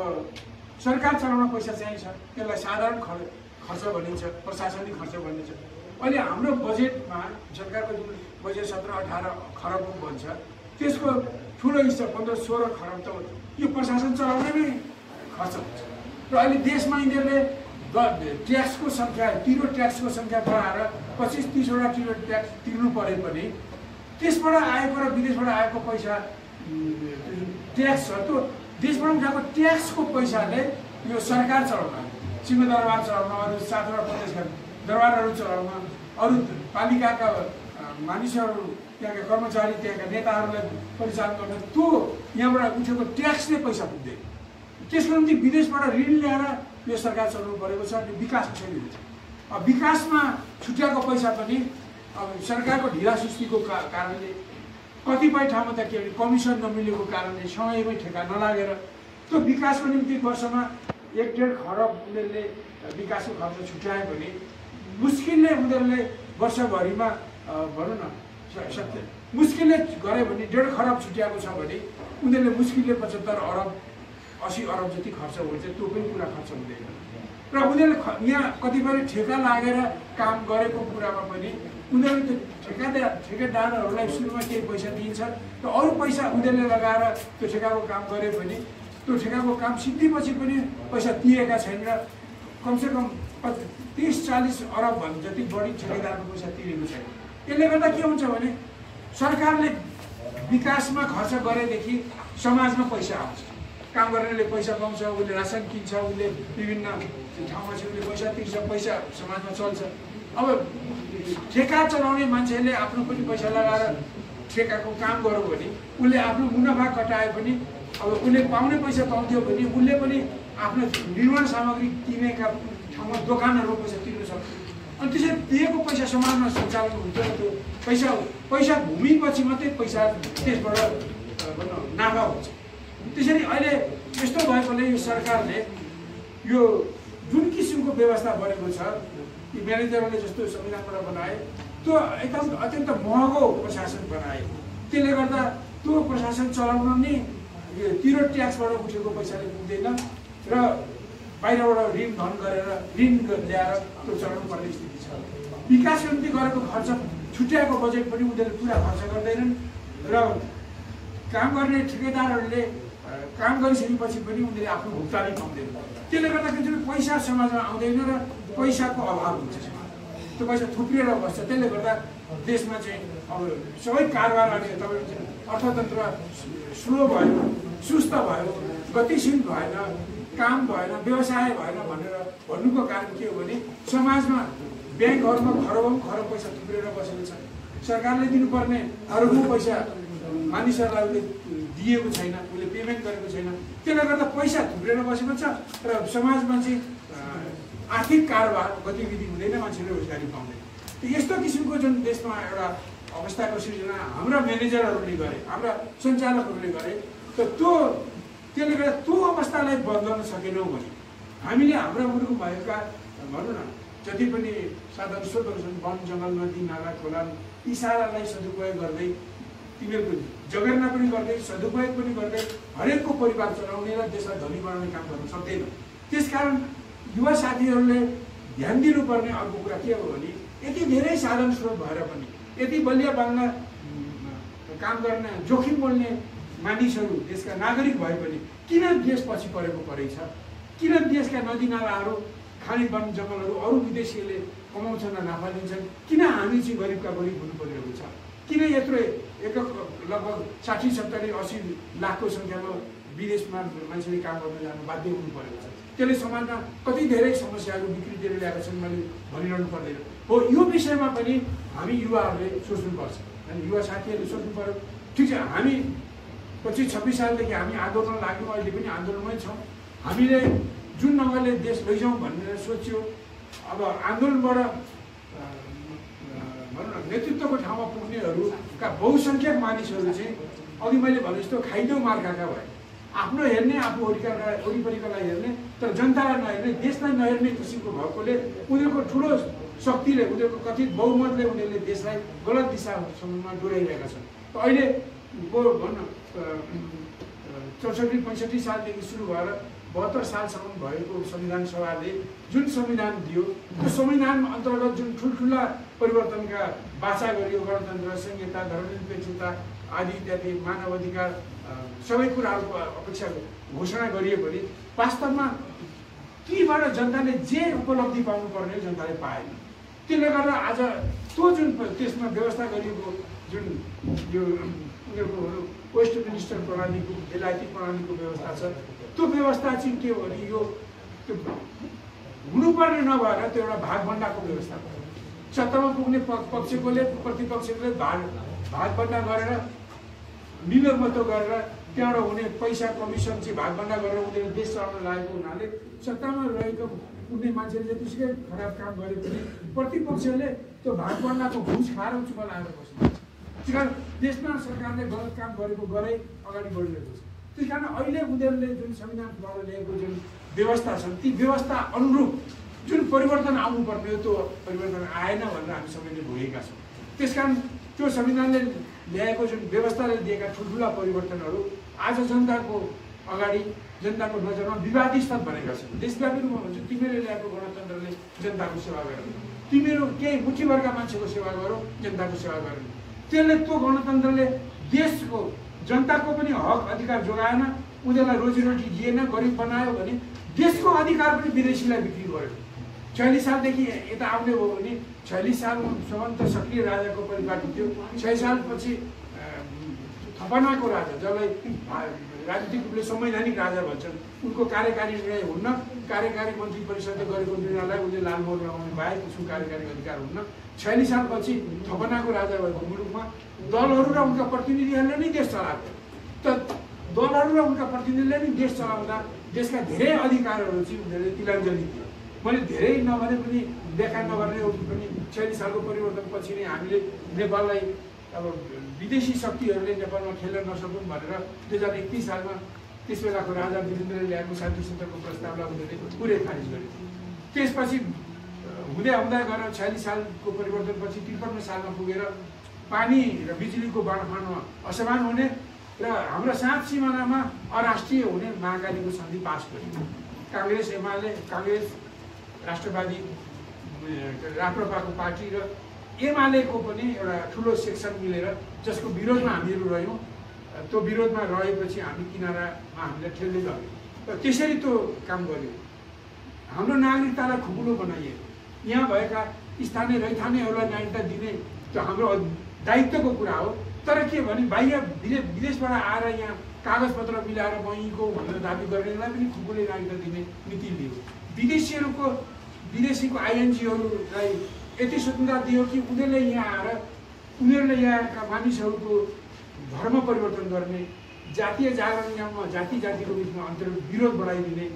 सरकार चलाउन पैसा चाहिन्छ त्यसलाई साधारण खर्च भनिन्छ प्रशासनिक खर्च भनिन्छ अहिले हाम्रो बजेटमा सरकारको जुन बजेट 17-18 खरबको भन्छ त्यसको ठुलो हिस्सा 15-16 खरब त यो प्रशासन चलाउनमै खर्च हुन्छ र अहिले देशमा यिनीहरूले ट्याक्सको सङ्ख्या तिरो ट्याक्सको सङ्ख्या बढाएर 25-30वटा तिरो ट्याक्स तिर्नु परे पनि त्यसबाट आएको र विदेशबाट आएको पैसा ट्याक्स छ त्यो देशबाट उठाएको ट्याक्सको पैसाले यो सरकार चलाउन सिंहदरबार चलाउन अरू 7वटा प्रदेशका दरबारहरू चलाउन अरू पालिकाका मानिसहरू त्यहाँका कर्मचारी त्यहाँका नेताहरूलाई परिचालन गर्न त्यो यहाँबाट उठेको ट्याक्सले पैसा पुग्दैन त्यसको निम्ति विदेशबाट ऋण ल्याएर यो सरकार चलाउनु परेको छ अनि विकास कसरी हुन्छ विकासमा छुट्याएको पैसा पनि अब सरकारको ढिलासुस्तीको कारणले कतिपय ठाउँमा त के भने कमिसन नमिलेको कारणले समयमै ठेक्का नलागेर त्यो विकासको निम्ति वर्षमा 1-1.5 खरब उनीहरूले विकासको खर्च छुट्याए भने मुस्किलले उनीहरूले वर्षभरिमा भनौँ न मुस्किलले गऱ्यो भने 1.5 खरब छुट्याएको छ भने उनीहरूले मुस्किलले 75 अरब 80 अरब जति खर्च हुन्छ त्यो पनि पुरा खर्च हुँदैन र उनीहरूले यहाँ कतिपय ठेका लागेर काम गरेको कुरामा पनि उनीहरूले त्यो ठेकेदारहरूलाई सुरुमा केही पैसा दिन्छ र अरू पैसा उनीहरूले लगाएर त्यो ठेकाको काम गरे भने त्यो ठेकाको काम सिद्धिपछि पनि पैसा दिएका छैन र कमसेकम 30-40 अरब भन्दा जति बढी ठेकेदारको पैसा तिरेको छैन यसले गर्दा के हुन्छ भने सरकारले विकासमा खर्च गरेदेखि समाजमा पैसा आउँछ काम गर्नेले पैसा पाउँछ उसले रासन किन्छ उसले विभिन्न ठाउँमा चाहिँ उसले पैसा तिर्छ पैसा समाजमा चल्छ अब ठेका चलाउने मान्छेले आफ्नो पनि पैसा लगाएर ठेकाको काम गर्यो भने उसले आफ्नो मुनाफा कटाए पनि अब उसले पाउने पैसा पाउँथ्यो भने उसले पनि आफ्नो निर्माण सामग्री किनेका ठाउँमा दोकानहरू पैसा तिर्न सक्छ अनि त्यसरी दिएको पैसा समाजमा सञ्चालन हुन्छ त्यो पैसा भूमिपछि मात्रै पैसा त्यसबाट नाफा हुन्छ त्यसरी अहिले यस्तो भएकोले यो सरकारले यो जुन किसिमको व्यवस्था बनेको छ कि म्यानेजरले जस्तो संविधानबाट बनाए त्यो एकदम अत्यन्त महँगो प्रशासन बनाए त्यसले गर्दा त्यो प्रशासन चलाउन नै तिरो ट्याक्सबाट उठेको पैसाले पुग्दैन र बाहिरबाट ऋण धन गरेर ऋण ल्याएर त्यो चलाउनु पर्ने स्थिति छ विकासको निम्ति गरेको खर्च छुट्याएको बजेट पनि उनीहरूले पुरा खर्च गर्दैनन् र काम गर्ने ठेकेदारहरूले काम गरिसकेपछि पनि उनीहरूले आफ्नो भुक्तानी पाउँदैन त्यसले गर्दाखेरि पैसा समाजमा आउँदैन र पैसाको अभाव हुन्छ त्यो पैसा थुप्रिएर बस्छ त्यसले गर्दा देशमा चाहिँ अब सबै कारोबार अहिले तपाईँको अर्थतन्त्र स्लो भयो सुस्त भयो गतिशील भएन काम भएन व्यवसाय भएन भनेर भन्नुको कारण के हो भने समाजमा ब्याङ्कहरूमा खरबौँ खरब पैसा थुप्रेर बसेको छ सरकारले दिनुपर्ने अरबौँ पैसा मानिसहरूलाई उसले दिएको छैन उसले पेमेन्ट गरेको छैन त्यसले गर्दा पैसा थुप्रेर बसेको छ र समाजमा चाहिँ आर्थिक कारोबार गतिविधि हुँदैन मान्छेले रोजगारी पाउँदैन यस्तो किसिमको जुन देशमा एउटा अवस्थाको सृजना हाम्रा म्यानेजरहरूले गरे हाम्रा सञ्चालकहरूले गरे त त्यसले गर्दा त्यो अवस्थालाई बदल्न सकेनौँ भने हामीले हाम्रा मुलुकमा भएका भनौँ न जति पनि साधन स्रोतहरू छन् वन जङ्गल नदी नाला खोला यी सारालाई सदुपयोग गर्दै तिनीहरूको जगेर्ना पनि गर्दै सदुपयोग पनि गर्दै हरेकको परिवार चलाउने र देशलाई धनी बनाउने काम गर्न सक्दैन त्यसकारण युवा साथीहरूले ध्यान दिनुपर्ने अर्को कुरा के हो भने यति धेरै साधन स्रोत भएर पनि यति बलिया बाङ्ला काम गर्न जोखिम बोल्ने मानिसहरू देशका नागरिक भए पनि किन देश पछि परेको छ? किन देशका नदीनालाहरू खानी वन जङ्गलहरू अरू विदेशीले कमाउँछन् र नाफा दिन्छन्? किन हामी चाहिँ गरिबका गरिब हुनु परिरहेको छ? किन यत्रो लगभग 60-70-80 लाखको सङ्ख्यामा विदेशमा मान्छेले काम गर्न जानु बाध्य हुनु परेको छ? त्यसले समाजमा कति धेरै समस्याहरू विकृतिहरू ल्याएका छन् मैले भनिरहनु पर्दैन हो। यो विषयमा पनि हामी युवाहरूले सोच्नुपर्छ अनि युवा साथीहरूले सोच्नु पर्यो। ठिक छ, हामी 25-26 सालदेखि हामी आन्दोलन लाग्यौँ, अहिले पनि आन्दोलनमै छौँ। हामीले जुन ढङ्गले देश लैजाउँ भनेर सोच्यो, अब आन्दोलनबाट भनौँ न नेतृत्वको ठाउँमा पुग्नेहरूका बहुसङ्ख्यक मानिसहरू चाहिँ अघि मैले भने जस्तो खाइदेऊ मार्काका भए, आफ्नो हेर्ने, आफू वरिपरिकालाई हेर्ने, तर जनतालाई नहेर्ने, देशलाई नहेर्ने किसिमको भएकोले उनीहरूको ठुलो शक्तिले, उनीहरूको कथित बहुमतले उनीहरूले देशलाई गलत दिशासम्ममा डोराइरहेका छन्। अहिलेको भनौँ न 64-65 सालदेखि सुरु भएर 72 सालसम्म भएको संविधान सभाले जुन संविधान दियो, त्यो संविधान अन्तर्गत जुन ठुल्ठुला परिवर्तनका बाचा गरियो, गणतन्त्र, संहिता, धर्मनिरपेक्षता आदि इत्यादि मानव अधिकार सबै कुराहरूको अपेक्षा घोषणा गरिए पनि वास्तवमा तीबाट जनताले जे उपलब्धि पाउनुपर्ने जनताले पाएन। त्यसले गर्दा आज त्यो जुन त्यसमा व्यवस्था गरिएको जुन यो उनीहरूको वेस्ट मिनिस्टर प्रणालीको, बेलायती प्रणालीको व्यवस्था छ, त्यो व्यवस्था चाहिँ के हो भने यो त्यो हुनुपर्ने नभएर त्यो एउटा भागभण्डाको व्यवस्था भयो। सत्तामा पुग्ने पक्षकोले प्रतिपक्षले भागभण्डा गरेर मिलोमतो गरेर त्यहाँबाट हुने पैसा कमिसन चाहिँ भागभण्डा गरेर उनीहरूले देश चलाउन लागेको हुनाले सत्तामा रहेको पुग्ने मान्छेले जतिसुकै खराब काम गरे पनि प्रतिपक्षले त्यो भागभण्डाको घुस खाएर चुपा लगाएर बस्नुहुन्छ। त्यस कारण देशमा सरकारले गलत काम गरेको गरे अगाडि बढिरहेको छ। त्यस कारण अहिले उनीहरूले जुन संविधानद्वारा ल्याएको जुन व्यवस्था छन्, ती व्यवस्था अनुरूप जुन परिवर्तन आउनुपर्ने हो त्यो परिवर्तन आएन भनेर हामी सबैले भोगेका छौँ। त्यसकारण त्यो संविधानले ल्याएको जुन व्यवस्थाले दिएका ठुल्ठुला परिवर्तनहरू आज जनताको अगाडि, जनताको नजरमा विवादित बनेका छन्। देशव्यापी रूपमा भन्छु, तिमीले ल्याएको गणतन्त्रले जनताको सेवा गर, तिमीहरू केही मुठी वर्गका मान्छेको सेवा गरौ, जनताको सेवा गर्नु। त्यसले त्यो गणतन्त्रले देशको जनताको पनि हक अधिकार जोगाएन, उनीहरूलाई रोजीरोटी दिएन, गरिब बनायो भने देशको अधिकार पनि विदेशीलाई बिक्री गर्यो। 46 सालदेखि यता आउने हो भने 46 सालसम्म त सक्रिय राजाको परिपाटी थियो। 6 सालपछि थपनाको राजा, जसलाई राजनीतिक रूपले संवैधानिक राजा भन्छन्, उनको कार्यकारी निर्णय हुन्न, कार्यकारी मन्त्री परिषदले गरेको निर्णयलाई उनले लालमोहर लगाउने बाहेक उसको कार्यकारी अधिकार हुन्न। 46 सालपछि थपनाको राजा भएको मुलुकमा दलहरू र उनका प्रतिनिधिहरूले नै देश चलाएको। त दलहरू र उनका प्रतिनिधिले नै देश चलाउँदा देशका धेरै अधिकारहरू चाहिँ उनीहरूले तिलाञ्जली दियो। मैले धेरै नभने पनि व्याख्या नगर्ने हो पनि 46 सालको परिवर्तनपछि नै हामीले नेपाललाई अब विदेशी शक्तिहरूले नेपालमा खेल्न नसकुन् भनेर 2031 सालमा त्यस बेलाको राजा वीरेन्द्रले ल्याएको शान्ति सूत्रको प्रस्तावलाई उनीहरूले पुरै खारिज गरे। त्यसपछि हुँदै हुँदै गएर 46 सालको परिवर्तनपछि 53 सालमा पुगेर पानी र बिजुलीको बाँडफाँडमा असमान हुने र हाम्रो सात सिमानामा अराष्ट्रिय हुने महाकालीको सन्धि पास गरियो। काङ्ग्रेस, एमाले, काङ्ग्रेस, राष्ट्रवादी, राप्रपाको पार्टी र एमालेको पनि एउटा ठुलो सेक्सन मिलेर जसको विरोधमा हामीहरू रह्यौँ, त्यो विरोधमा रहेपछि हामी किनारामा हामीलाई ठेल्दै गयौँ र त्यसरी त्यो काम गर्यो। हाम्रो नागरिकतालाई खुकुलो बनाइयो। यहाँ भएका स्थानीय रैथानेहरूलाई नागरिकता दिने त्यो हाम्रो दायित्वको कुरा हो। तर के भने बाहिर विदेशबाट आएर यहाँ कागजपत्र मिलाएर बहिनीको भनेर दाबी गर्नेलाई पनि खुकुले नागरिकता दिने नीति लियो। विदेशीको आइएनजीहरूलाई यति स्वतन्त्रता दियो कि उनीहरूले यहाँ आएर उनीहरूले यहाँका मानिसहरूको धर्म परिवर्तन गर्ने, जातीय जागरण ल्याउन, जाति जातिको बिचमा विरोध बढाइदिने।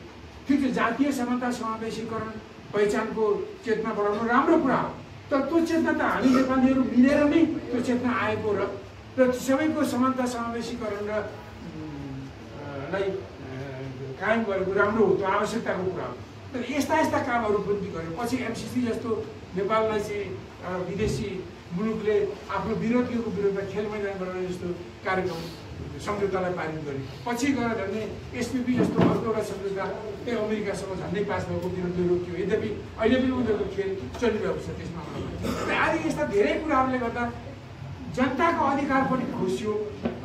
ठिक छ, जातीय समानता समावेशीकरण पहिचानको चेतना बढाउनु राम्रो कुरा हो, तर त्यो चेतना त हामी नेपालीहरू मिलेर नै त्यो चेतना आएको र सबैको समानता समावेशीकरण र लाई कायम गरेको राम्रो हो, त्यो आवश्यकताको कुरा हो। तर यस्ता कामहरू पनि गर्यो। पछि एमसिसी जस्तो नेपाललाई चाहिँ विदेशी मुलुकले आफ्नो विरोधीको विरुद्धमा खेल मैदान बनाउने जस्तो कार्यक्रम सम्झौतालाई पारित गरे। पछि गएर झन्डै एसपिपी जस्तो अर्को एउटा सम्झौता त्यही अमेरिकासँग झन्डै पास भएको विरुद्ध रोकियो। यद्यपि अहिले पनि उनीहरूको खेल चलिरहेको छ त्यसमा। आदि यस्ता धेरै कुराहरूले गर्दा जनताको अधिकार पनि खोसियो,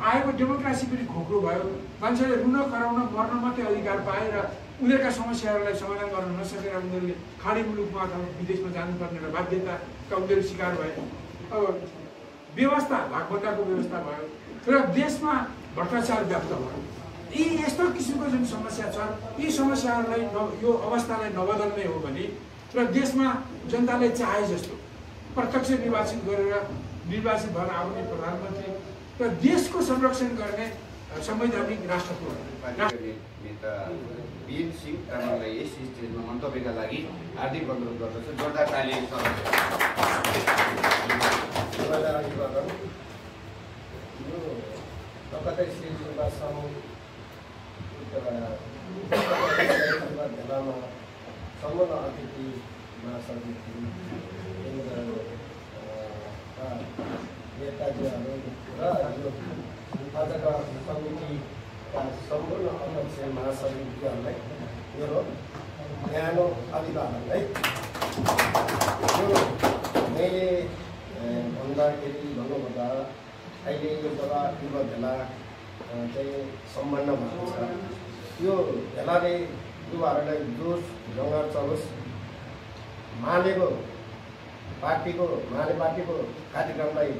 आएको डेमोक्रेसी पनि खोक्रो भयो। मान्छेले रुन कराउन मर्न मात्रै अधिकार पाए र उनीहरूका समस्याहरूलाई समाधान गर्न नसकेर उनीहरूले खाडी मुलुकमा अथवा विदेशमा जानुपर्ने एउटा बाध्यताका उनीहरू शिकार भए। अब व्यवस्था भागबन्दाको व्यवस्था भयो र देशमा भ्रष्टाचार व्याप्त भयो। यी यस्तो किसिमको जुन समस्या छ, यी समस्याहरूलाई यो अवस्थालाई नबदल्ने हो भने र देशमा जनताले चाहे जस्तो प्रत्यक्ष निर्वाचित गरेर निर्वाचित भएर आउने प्रधानमन्त्री र देशको संरक्षण गर्ने संवैधानिक राष्ट्रको नेता वीर सिंह तामाङलाई यस स्टेजमा मन्तव्यका लागि हार्दिक अनुरोध गर्दछु। जोरदार ताली कतै श्रीजुका सङ्घ भेलामा सम्पूर्ण अतिथि महासचिव नेताजीहरू र यो आजका समितिका सम्पूर्ण अध्यक्ष महासचिवहरूलाई मेरो न्यानो अभिवादन है। यो मैले भन्दाखेरि भन्नुभन्दा अहिले यो जब युवा भेला चाहिँ सम्पन्न भएको छ, यो भेलाले युवाहरूलाई जोस जङ्गर चलोस्, माले पार्टीको कार्यक्रमलाई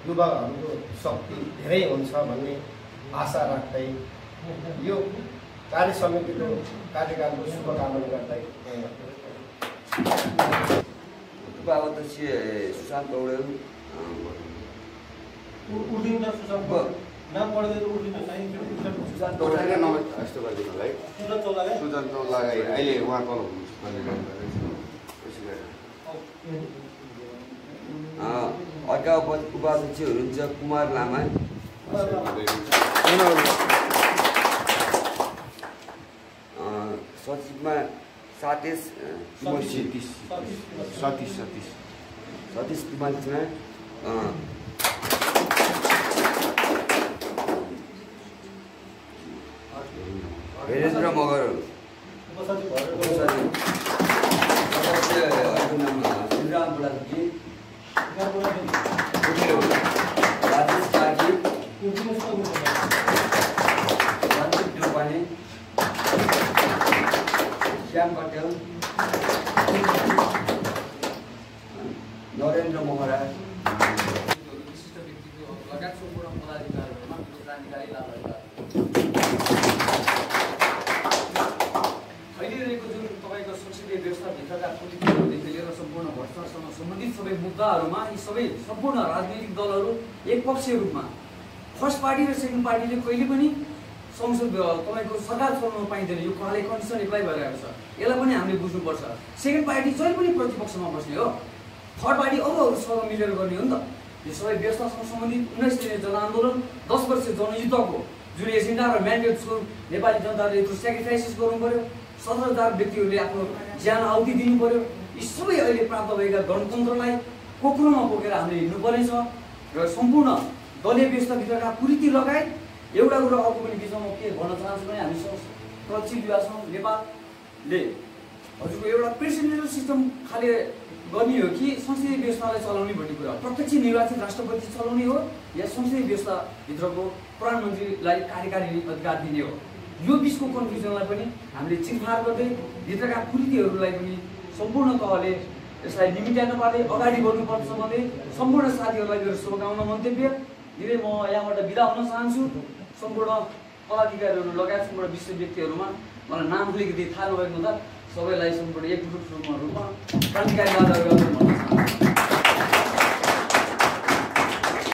युवाहरूको शक्ति धेरै हुन्छ भन्ने आशा राख्दै यो कार्य समितिको कार्यकालको शुभकामना गर्दै उपाध्यक्ष सुशान्त पौडेल सुशान्त पौडेलको नाम यस्तो गरिदिनु होला है। सुशान्त चौलागाई अहिले उहाँ कल अर्का उपाध्यक्ष हुनुहुन्छ कुमार लामा, सचिवमा सतीश कुमार वीरेन्द्र मगर, श्रीराम बुढाजी, राजेश कार्की, रञ्जित डोपाने, श्याम पटेल, नरेन्द्र मोहरा, विशिष्ट व्यक्तित्व लगायत सम्पूर्ण पदाधिकारीहरूमा क्रान्तिकारी लाभहरू अहिले रहेको जुन तपाईँको संसदीय व्यवस्थाभित्रका कुरीतिहरूदेखि लिएर सम्पूर्ण भ्रष्टाचारसँग सम्बन्धित सबै मुद्दाहरूमा यी सबै सम्पूर्ण राजनैतिक दलहरू एकपक्षीय रूपमा फर्स्ट पार्टी र सेकेन्ड पार्टीले कहिले पनि संसद तपाईँको सरकार चलाउन पाइँदैन। यो कहिले कन्डिसन एप्लाई भइरहेको छ, यसलाई पनि हामीले बुझ्नुपर्छ। सेकेन्ड पार्टी जहिले पनि प्रतिपक्षमा बस्ने हो, थर्ड पार्टी अरूहरूसँग मिलेर गर्ने हो नि त। यो सबै व्यवस्थासँग सम्बन्धित 19 दिने जनआन्दोलन 10 वर्ष जनयुद्धको जुन एजेन्डा र म्यान्डेट्सको नेपाली जनताले यत्रो सेक्रिफाइसेस गर्नु पर्यो, 17,000 व्यक्तिहरूले आफ्नो ज्यान आहुति दिनु पर्यो। यी सबै अहिले प्राप्त भएका गणतन्त्रलाई कोक्रोमा बोकेर हामीले हिँड्नुपर्नेछ र सम्पूर्ण दलीय व्यवस्थाभित्रका कुरीति लगायत एउटा कुरा अर्को पनि बिचमा म के भन्न चाहन्छु भने हामी प्रगतिशील युवा सङ्घ नेपालले हजुरको एउटा प्रेसिडेन्सियल सिस्टम खालि गर्ने हो कि संसदीय व्यवस्थालाई चलाउने भन्ने कुरा, प्रत्यक्ष निर्वाचित राष्ट्रपति चलाउने हो या संसदीय व्यवस्थाभित्रको प्रधानमन्त्रीलाई कार्यकारी अधिकार दिने हो। यो बिचको कन्फ्युजनलाई पनि हामीले चिरफार गर्दै भित्रका कुरीतिहरूलाई पनि सम्पूर्ण तहले यसलाई निमिट्याउन पार्दै अगाडि बढ्नुपर्छ भन्दै सम्पूर्ण साथीहरूलाई मेरो शुभकामना मन्तव्य दिँदै म यहाँबाट बिदा हुन चाहन्छु। सम्पूर्ण पदाधिकारीहरू लगायत सम्पूर्ण विशिष्ट व्यक्तिहरूमा मलाई नाम अलिकति थाहा नभएको हुँदा सबैलाई सम्पूर्ण एकजुट रूपमा क्रान्तिकारी वादहरू भन्न चाहन्छु।